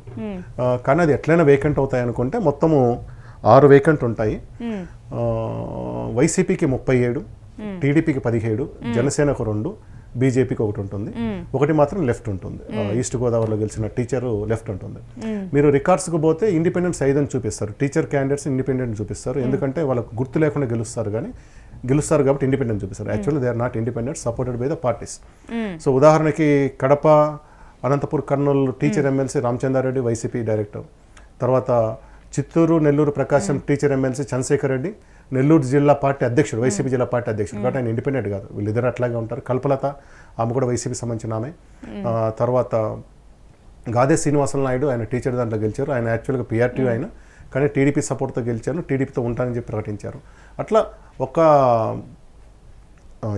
కానీ అది ఎట్లయినా వేకెంట్ అవుతాయి అనుకుంటే మొత్తము 6 వేకెంట్ ఉంటాయి. వైసీపీకి 37, టీడీపీకి 17, జనసేనకు 2, బీజేపీకి 1 ఉంటుంది, 1 మాత్రం లెఫ్ట్ ఉంటుంది. ఈస్ట్ గోదావరిలో గెలిచిన టీచరు లెఫ్ట్ ఉంటుంది. మీరు రికార్డ్స్కి పోతే ఇండిపెండెన్స్ 5 అని చూపిస్తారు, టీచర్ క్యాండిడేట్స్ ఇండిపెండెంట్ చూపిస్తారు, ఎందుకంటే వాళ్ళకు గుర్తు లేకుండా గెలుస్తారు కాబట్టి ఇండిపెండెంట్ చూపిస్తారు. Actually they are not independent, supported by the parties. So ఉదాహరణకి Kadapa, Anantapur, Kurnool teacher MLC Ramachandra Reddy YCP director. తర్వాత చిత్తూరు, నెల్లూరు, ప్రకాశం టీచర్ ఎమ్మెల్సీ చంద్రశేఖర్ రెడ్డి నెల్లూరు జిల్లా పార్టీ అధ్యక్షుడు, వైసీపీ జిల్లా పార్టీ అధ్యక్షుడు, కాబట్టి ఆయన ఇండిపెండెంట్ కాదు, వీళ్ళిద్దరు అట్లాగే ఉంటారు. కల్పలత, ఆమె కూడా వైసీపీ సంబంధించిన ఆమె. తర్వాత గాదే శ్రీనివాసన్ నాయుడు ఆయన టీచర్ దాంట్లో గెలిచారు. ఆయన యాక్చువల్గా పిఆర్టీ ఆయన, కానీ టీడీపీ సపోర్ట్తో గెలిచారు, టీడీపీతో ఉంటానని చెప్పి ప్రకటించారు. అట్లా ఒక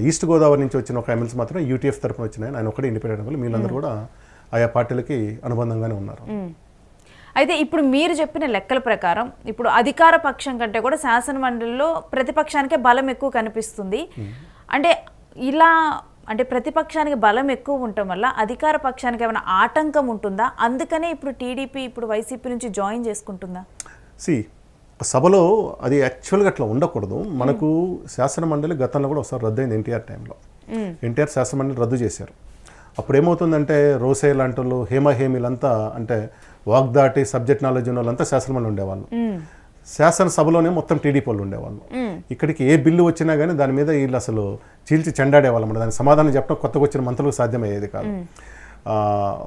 ఈస్ట్ గోదావరి నుంచి వచ్చిన ఒక ఎమ్మెల్సీ మాత్రం యూటీఎఫ్ తరఫున వచ్చినాయి. ఆయన ఒకటే ఇండిపెండెంట్ వల్ల వీళ్ళందరూ కూడా ఆయా పార్టీలకి అనుబంధంగానే ఉన్నారు. అయితే ఇప్పుడు మీరు చెప్పిన లెక్కల ప్రకారం ఇప్పుడు అధికార పక్షం కంటే కూడా శాసనమండలిలో ప్రతిపక్షానికే బలం ఎక్కువ కనిపిస్తుంది. అంటే ఇలా అంటే ప్రతిపక్షానికి బలం ఎక్కువ ఉండటం వల్ల అధికార పక్షానికి ఏమైనా ఆటంకం ఉంటుందా? అందుకనే ఇప్పుడు టీడీపీ ఇప్పుడు వైసీపీ నుంచి జాయిన్ చేసుకుంటుందా? సభలో అది యాక్చువల్గా అట్లా ఉండకూడదు. మనకు శాసనమండలి గతంలో కూడా ఒకసారి రద్దు అయింది ఎన్టీఆర్ టైంలో. ఎన్టీఆర్ శాసనమండలి రద్దు చేశారు. అప్పుడు ఏమవుతుందంటే రోసే లాంటి వాళ్ళు, హేమీలంతా అంటే వాగ్దాటి సబ్జెక్ట్ నాలెడ్జ్ ఉన్న వాళ్ళంతా శాసనమండలి ఉండేవాళ్ళు. శాసనసభలోనే మొత్తం టీడీపీ వాళ్ళు ఉండేవాళ్ళు. ఇక్కడికి ఏ బిల్లు వచ్చినా కానీ దాని మీద వీళ్ళు అసలు చీల్చి చెండాడేవాళ్ళం. దానికి సమాధానం చెప్పడం కొత్తగా వచ్చిన మంత్రులకు సాధ్యమయ్యేది కాదు.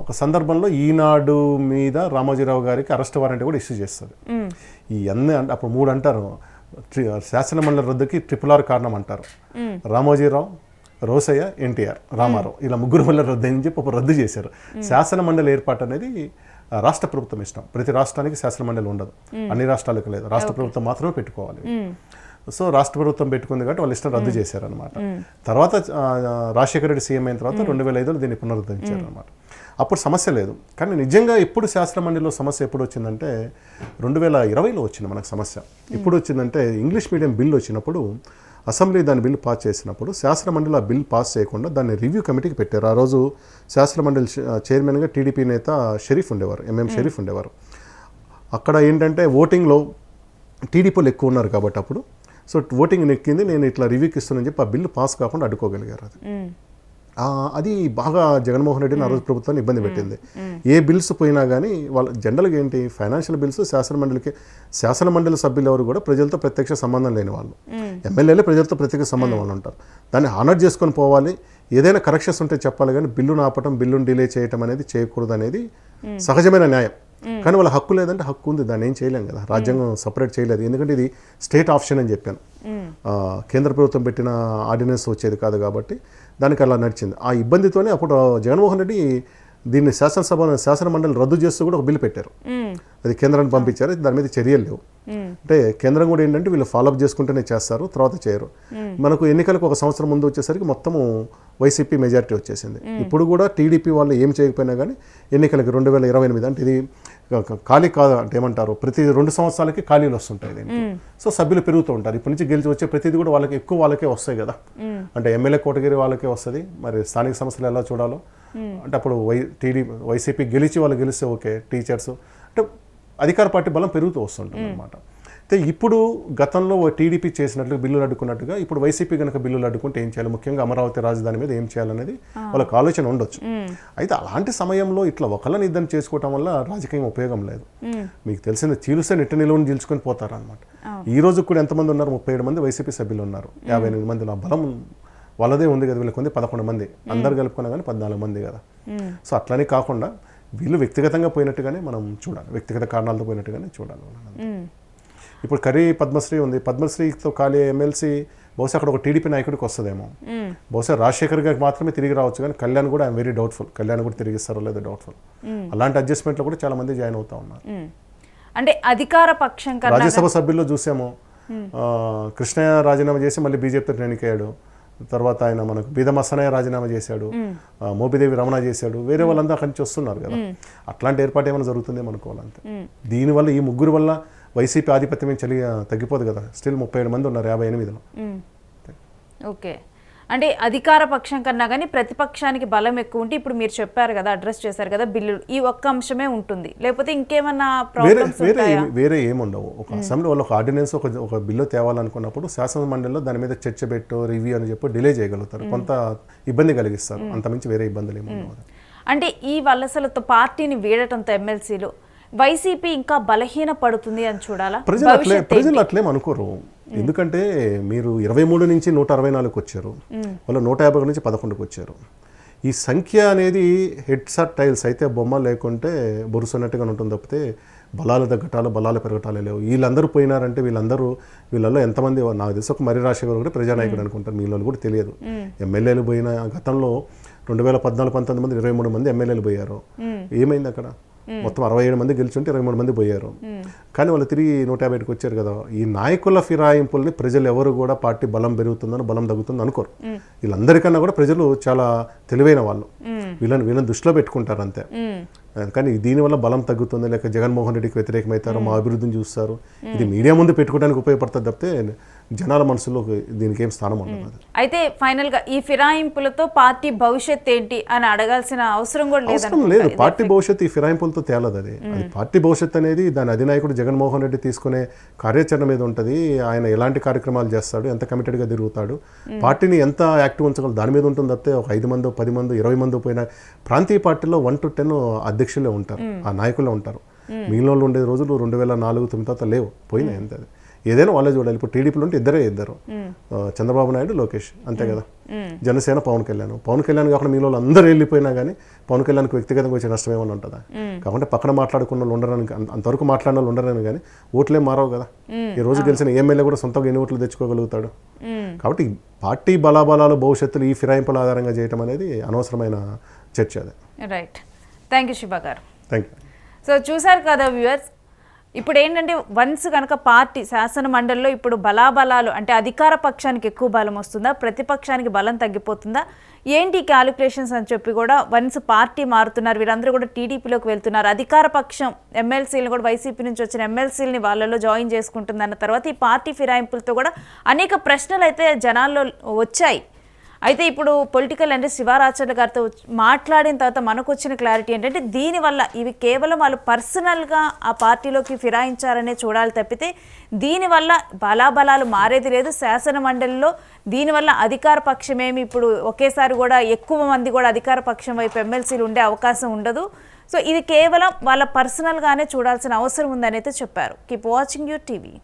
ఒక సందర్భంలో ఈనాడు మీద రామోజీరావు గారికి అరెస్ట్ వారెంట్ కూడా ఇష్యూ చేస్తుంది. ఇవన్నీ అప్పుడు 3 అంటారు. శాసనమండలి రద్దుకి RRR కారణం అంటారు. రామోజీరావు, రోసయ్య, ఎన్టీఆర్, రామారావు ఇలా 3 వల్ల రద్దు అని చెప్పి ఒక రద్దు చేశారు. శాసనమండలి ఏర్పాటు అనేది రాష్ట్ర ప్రభుత్వం ఇష్టం. ప్రతి రాష్ట్రానికి శాసనమండలి ఉండదు, అన్ని రాష్ట్రాలకు లేదు, రాష్ట్ర ప్రభుత్వం మాత్రమే పెట్టుకోవాలి. సో రాష్ట్ర ప్రభుత్వం పెట్టుకుంది కాబట్టి వాళ్ళు ఇష్టం రద్దు చేశారనమాట. తర్వాత రాజశేఖర రెడ్డి సీఎం అయిన తర్వాత 2005లో దీన్ని పునరుద్ధరించారనమాట. అప్పుడు సమస్య లేదు. కానీ నిజంగా ఎప్పుడు శాసనమండలిలో సమస్య ఎప్పుడు వచ్చిందంటే 2020లో వచ్చింది మనకు సమస్య. ఎప్పుడు వచ్చిందంటే ఇంగ్లీష్ మీడియం బిల్ వచ్చినప్పుడు అసెంబ్లీ దాని బిల్లు పాస్ చేసినప్పుడు శాసనమండలి ఆ బిల్ పాస్ చేయకుండా దాన్ని రివ్యూ కమిటీకి పెట్టారు. ఆ రోజు శాసనమండలి చైర్మన్గా టీడీపీ నేత షరీఫ్ ఉండేవారు, ఎంఎం షరీఫ్ ఉండేవారు. అక్కడ ఏంటంటే ఓటింగ్లో టీడీపీలు ఎక్కువ ఉన్నారు కాబట్టి అప్పుడు సో ఓటింగ్ నెక్కింది, నేను ఇట్లా రివ్యూకి ఇస్తున్నానని చెప్పి ఆ బిల్లు పాస్ కాకుండా అడ్డుకోగలిగారు. అది బాగా జగన్మోహన్ రెడ్డిని ఆ రోజు ప్రభుత్వాన్ని ఇబ్బంది పెట్టింది. ఏ బిల్స్ పోయినా కానీ వాళ్ళ జనరల్గా ఏంటి ఫైనాన్షియల్ బిల్స్ శాసనమండలి సభ్యులు ఎవరు కూడా ప్రజలతో ప్రత్యక్ష సంబంధం లేని వాళ్ళు, ఎమ్మెల్యేలే ప్రజలతో ప్రత్యక్ష సంబంధం వాళ్ళు ఉంటారు. దాన్ని హానర్ చేసుకొని పోవాలి, ఏదైనా కరెక్షన్స్ ఉంటే చెప్పాలి, కానీ బిల్లును ఆపటం, బిల్లును డిలే చేయటం అనేది చేయకూడదు అనేది సహజమైన న్యాయం. కానీ వాళ్ళ హక్కు లేదంటే హక్కు ఉంది, దాన్ని ఏం చేయలేం కదా, రాజ్యాంగం సపరేట్ చేయలేదు. ఎందుకంటే ఇది స్టేట్ ఆప్షన్ అని చెప్పాను, కేంద్ర ప్రభుత్వం పెట్టిన ఆర్డినెన్స్ వచ్చేది కాదు కాబట్టి దానికి అలా నడిచింది. ఆ ఇబ్బందితోనే అప్పుడు జగన్మోహన్ రెడ్డి దీన్ని శాసనమండలి రద్దు చేస్తూ కూడా ఒక బిల్లు పెట్టారు. అది కేంద్రానికి పంపించారు, దాని మీద చర్యలు లేవు. అంటే కేంద్రం కూడా ఏంటంటే వీళ్ళు ఫాలోఅప్ చేసుకుంటూనే చేస్తారు, తర్వాత చేయరు. మనకు ఎన్నికలకు 1 సంవత్సరం ముందు వచ్చేసరికి మొత్తము వైసీపీ మెజారిటీ వచ్చేసింది. ఇప్పుడు కూడా టీడీపీ వాళ్ళు ఏం చేయకపోయినా కానీ ఎన్నికలకి 2028 అంటే ఇది ఖాళీ కాదు అంటే ఏమంటారు, ప్రతి 2 సంవత్సరాలకి ఖాళీలు వస్తుంటాయి దీనికి. సో సభ్యులు పెరుగుతూ ఉంటారు. ఇప్పటి నుంచి గెలిచి వచ్చే ప్రతిదీ కూడా వాళ్ళకే వస్తాయి కదా. అంటే ఎమ్మెల్యే కోటగిరి వాళ్ళకే వస్తుంది, మరి స్థానిక సంస్థలు ఎలా చూడాలో అంటే అప్పుడు వైసీపీ గెలిచి వాళ్ళు గెలిస్తే ఓకే, టీచర్స్ అంటే అధికార పార్టీ బలం పెరుగుతూ వస్తుంటుంది అనమాట. అయితే ఇప్పుడు గతంలో టీడీపీ చేసినట్లు బిల్లులు అడ్డుకున్నట్టుగా ఇప్పుడు వైసీపీ కనుక బిల్లులు అడ్డుకుంటే ఏం చేయాలి, ముఖ్యంగా అమరావతి రాజధాని మీద ఏం చేయాలనేది వాళ్ళకి ఆలోచన ఉండొచ్చు. అయితే అలాంటి సమయంలో ఇట్లా ఒకళ్ళని ఇద్దరిని చేసుకోవటం వల్ల రాజకీయం ఉపయోగం లేదు. మీకు తెలిసింది, చీలుస్తే నెట్ట నిలువని గెలుచుకొని పోతారనమాట. ఈ రోజు కూడా ఎంతమంది ఉన్నారు, 37 మంది వైసీపీ సభ్యులు ఉన్నారు, 58 మంది. నా బలం వాళ్ళదే ఉంది కదా, వీళ్ళకి 11 మంది, అందరు కలుపుకున్నా కానీ 14 మంది కదా. సో అట్లనే కాకుండా వీళ్ళు వ్యక్తిగతంగా పోయినట్టుగానే మనం చూడాలి, వ్యక్తిగత కారణాలతో పోయినట్టుగానే చూడాలి. ఇప్పుడు కర్రీ పద్మశ్రీ ఉంది, పద్మశ్రీతో ఖాళీ ఎమ్మెల్సీ బహుశా అక్కడ ఒక టీడీపీ నాయకుడికి వస్తుందేమో, బహుశా రాజశేఖర్ గారికి మాత్రమే తిరిగి రావచ్చు, కానీ కళ్యాణ్ కూడా ఐఎమ్ వెరీ డౌట్ఫుల్, కళ్యాణ్ కూడా తిరిగిస్తారో లేదో డౌట్ఫుల్. అలాంటి అడ్జస్ట్మెంట్లో కూడా చాలా మంది జాయిన్ అవుతా ఉన్నారు. అంటే అధికార పక్షం రాజ్యసభ సభ్యుల్లో చూసాము, కృష్ణయ్య రాజీనామా చేసి మళ్ళీ బీజేపీతో ఎన్నికయ్యాడు. తర్వాత ఆయన మనకు బీదమసనయ్య రాజీనామా చేశాడు, మోపిదేవి రమణ చేశాడు, వేరే వాళ్ళంతా అక్కడి నుంచి వస్తున్నారు కదా. అట్లాంటి ఏర్పాటు ఏమైనా జరుగుతుందేమో అనుకోవాలంతే. దీనివల్ల ఈ 3 వల్ల వైసీపీ ఆధిపత్యం ఏం తగ్గిపోదు కదా. స్టిల్ 37 మంది ఉన్నారు 58లో. ఓకే, అంటే అధికార పక్షం కన్నా కానీ ప్రతిపక్షానికి బలం ఎక్కువ ఉంటే ఇప్పుడు మీరు చెప్పారు కదా, అడ్రస్ చేశారు కదా, బిల్లులు ఈ ఒక్క అంశమే ఉంటుంది, లేకపోతే ఇంకేమన్నా వేరే ఏముండవు. ఒక అసెంబ్లీ వాళ్ళు ఒక ఆర్డినెన్స్ ఒక బిల్లు తేవాలనుకున్నప్పుడు శాసనమండలిలో దాని మీద చర్చ పెట్టో రివ్యూ అని చెప్పి డిలే చేయగలుగుతారు, కొంత ఇబ్బంది కలిగిస్తారు, అంతమించి వేరే ఇబ్బందులు ఏముండవు. అంటే ఈ వలసలతో పార్టీని వీడటంతో ఎమ్మెల్సీలు వైసీపీ ఇంకా బలహీన పడుతుంది అని చూడాలా? ప్రజలు అట్లేం అనుకోరు. ఎందుకంటే మీరు 23 నుంచి 164కి వచ్చారు, వాళ్ళు 150 నుంచి 11కి వచ్చారు. ఈ సంఖ్య అనేది హెడ్స్ ఆర్ టైల్స్ అయితే బొమ్మ లేకుంటే బొరుసున్నట్టుగా ఉంటుంది తప్పితే బలాల తగ్గటాలు బలాలు పెరగటాలే లేవు. వీళ్ళందరూ పోయినారంటే వీళ్ళల్లో ఎంతమంది, నాకు తెలిసి ఒక మర్రి రాజశేఖర్ కూడా ప్రజానాయకుడు అనుకుంటారు, వీళ్ళు కూడా తెలియదు. ఎమ్మెల్యేలు పోయిన గతంలో 2014-19 మంది 23 మంది ఎమ్మెల్యేలు పోయారు. ఏమైంది అక్కడ? మొత్తం 67 మంది గెలిచుంటే 23 మంది పోయారు. కానీ వాళ్ళు తిరిగి 150కి వచ్చారు కదా. ఈ నాయకుల ఫిరాయింపుల్ని ప్రజలు ఎవరు కూడా పార్టీ బలం పెరుగుతుందని బలం తగ్గుతుంది అనుకోరు. వీళ్ళందరికన్నా కూడా ప్రజలు చాలా తెలివైన వాళ్ళు, వీళ్ళని దృష్టిలో పెట్టుకుంటారు అంతే. కానీ దీనివల్ల బలం తగ్గుతుంది, లేక జగన్మోహన్ రెడ్డికి వ్యతిరేకమవుతారు, మా అభివృద్ధిని చూస్తారు, ఇది మీడియా ముందు పెట్టుకోవడానికి ఉపయోగపడుతుంది తప్పితే జనాల మనసులో దీనికి ఏం స్థానం ఉండదు. అయితే ఫైనల్ గా ఈ ఫిరాయింపులతో పార్టీ భవిష్యత్ ఏంటి అని అడగాల్సిన అవసరం కూడా లేదు. పార్టీ భవిష్యత్తు ఈ ఫిరాయింపులతో తేలదు. అది పార్టీ భవిష్యత్తు అనేది దాని అధినాయకుడు జగన్మోహన్ రెడ్డి తీసుకునే కార్యాచరణ మీద ఉంటుంది. ఆయన ఎలాంటి కార్యక్రమాలు చేస్తాడు, ఎంత కమిటెడ్గా తిరుగుతాడు, పార్టీని ఎంత యాక్టివ్ ఉంచగలరు దాని మీద ఉంటుంది తప్పితే ఒక 5 మందో 10 మందో 20 మందో పోయినా ప్రాంతీయ పార్టీలో 1 to 10 అధ్యక్షులే ఉంటారు, ఆ నాయకులే ఉంటారు. మిగిలిన ఉండే రోజులు 2004-2009 తర్వాత లేవు, పోయినాయి అంతే. అది ఏదైనా వాళ్ళే చూడాలి. ఇప్పుడు టీడీపీలో ఉంటే ఇద్దరు, చంద్రబాబు నాయుడు, లోకేష్, అంతే కదా. జనసేన పవన్ కళ్యాణ్ కాకుండా మిగిలిన వాళ్ళు అందరూ వెళ్ళిపోయినా కానీ పవన్ కళ్యాణ్కి వ్యక్తిగతంగా వచ్చే నష్టం ఏమైనా ఉంటుందా? కాబట్టి పక్కన మాట్లాడుకున్న వాళ్ళు ఉండరని, అంతవరకు మాట్లాడిన వాళ్ళు ఉండరని, కానీ ఓట్లేం మారవు కదా. ఈ రోజు గెలిచిన ఎమ్మెల్యే కూడా సొంతంగా ఎన్ని ఓట్లు తెచ్చుకోగలుగుతాడు? కాబట్టి పార్టీ బలాబలాలు భవిష్యత్తులో ఈ ఫిరాయింపుల ఆధారంగా చేయడం అనేది అనవసరమైన చర్చ. అది రైట్. థ్యాంక్ యూ శివ గారు. Thank you. సో చూసారు కదా వ్యూవర్స్, ఇప్పుడు ఏంటంటే వన్స్ కనుక పార్టీ శాసన మండలిలో ఇప్పుడు బలాబలాలు అంటే అధికార పక్షానికి ఎక్కువ బలం వస్తుందా, ప్రతిపక్షానికి బలం తగ్గిపోతుందా, ఏంటి క్యాలిక్యులేషన్స్ అని చెప్పి కూడా వన్స్ పార్టీ మారుతున్నారు, వీరందరూ కూడా టీడీపీలోకి వెళ్తున్నారు, అధికార పక్షం ఎమ్మెల్సీలు కూడా వైసీపీ నుంచి వచ్చిన ఎమ్మెల్సీలని వాళ్ళలో జాయిన్ చేసుకుంటుందన్న తర్వాత ఈ పార్టీ ఫిరాయింపులతో కూడా అనేక ప్రశ్నలు అయితే జనాల్లో వచ్చాయి. అయితే ఇప్పుడు పొలిటికల్ అంటే శివరాచర్ల గారితో మాట్లాడిన తర్వాత మనకు వచ్చిన క్లారిటీ ఏంటంటే దీనివల్ల ఇవి కేవలం వాళ్ళు పర్సనల్గా ఆ పార్టీలోకి ఫిరాయించారనే చూడాలి తప్పితే దీనివల్ల బలాబలాలు మారేది లేదు. శాసన మండలిలో దీనివల్ల అధికార పక్షమేమి ఇప్పుడు ఒకేసారి కూడా ఎక్కువ మంది కూడా అధికార పక్షం వైపు ఎమ్మెల్సీలు ఉండే అవకాశం ఉండదు. సో ఇది కేవలం వాళ్ళ పర్సనల్గానే చూడాల్సిన అవసరం ఉందని అయితే చెప్పారు. Keep watching your TV.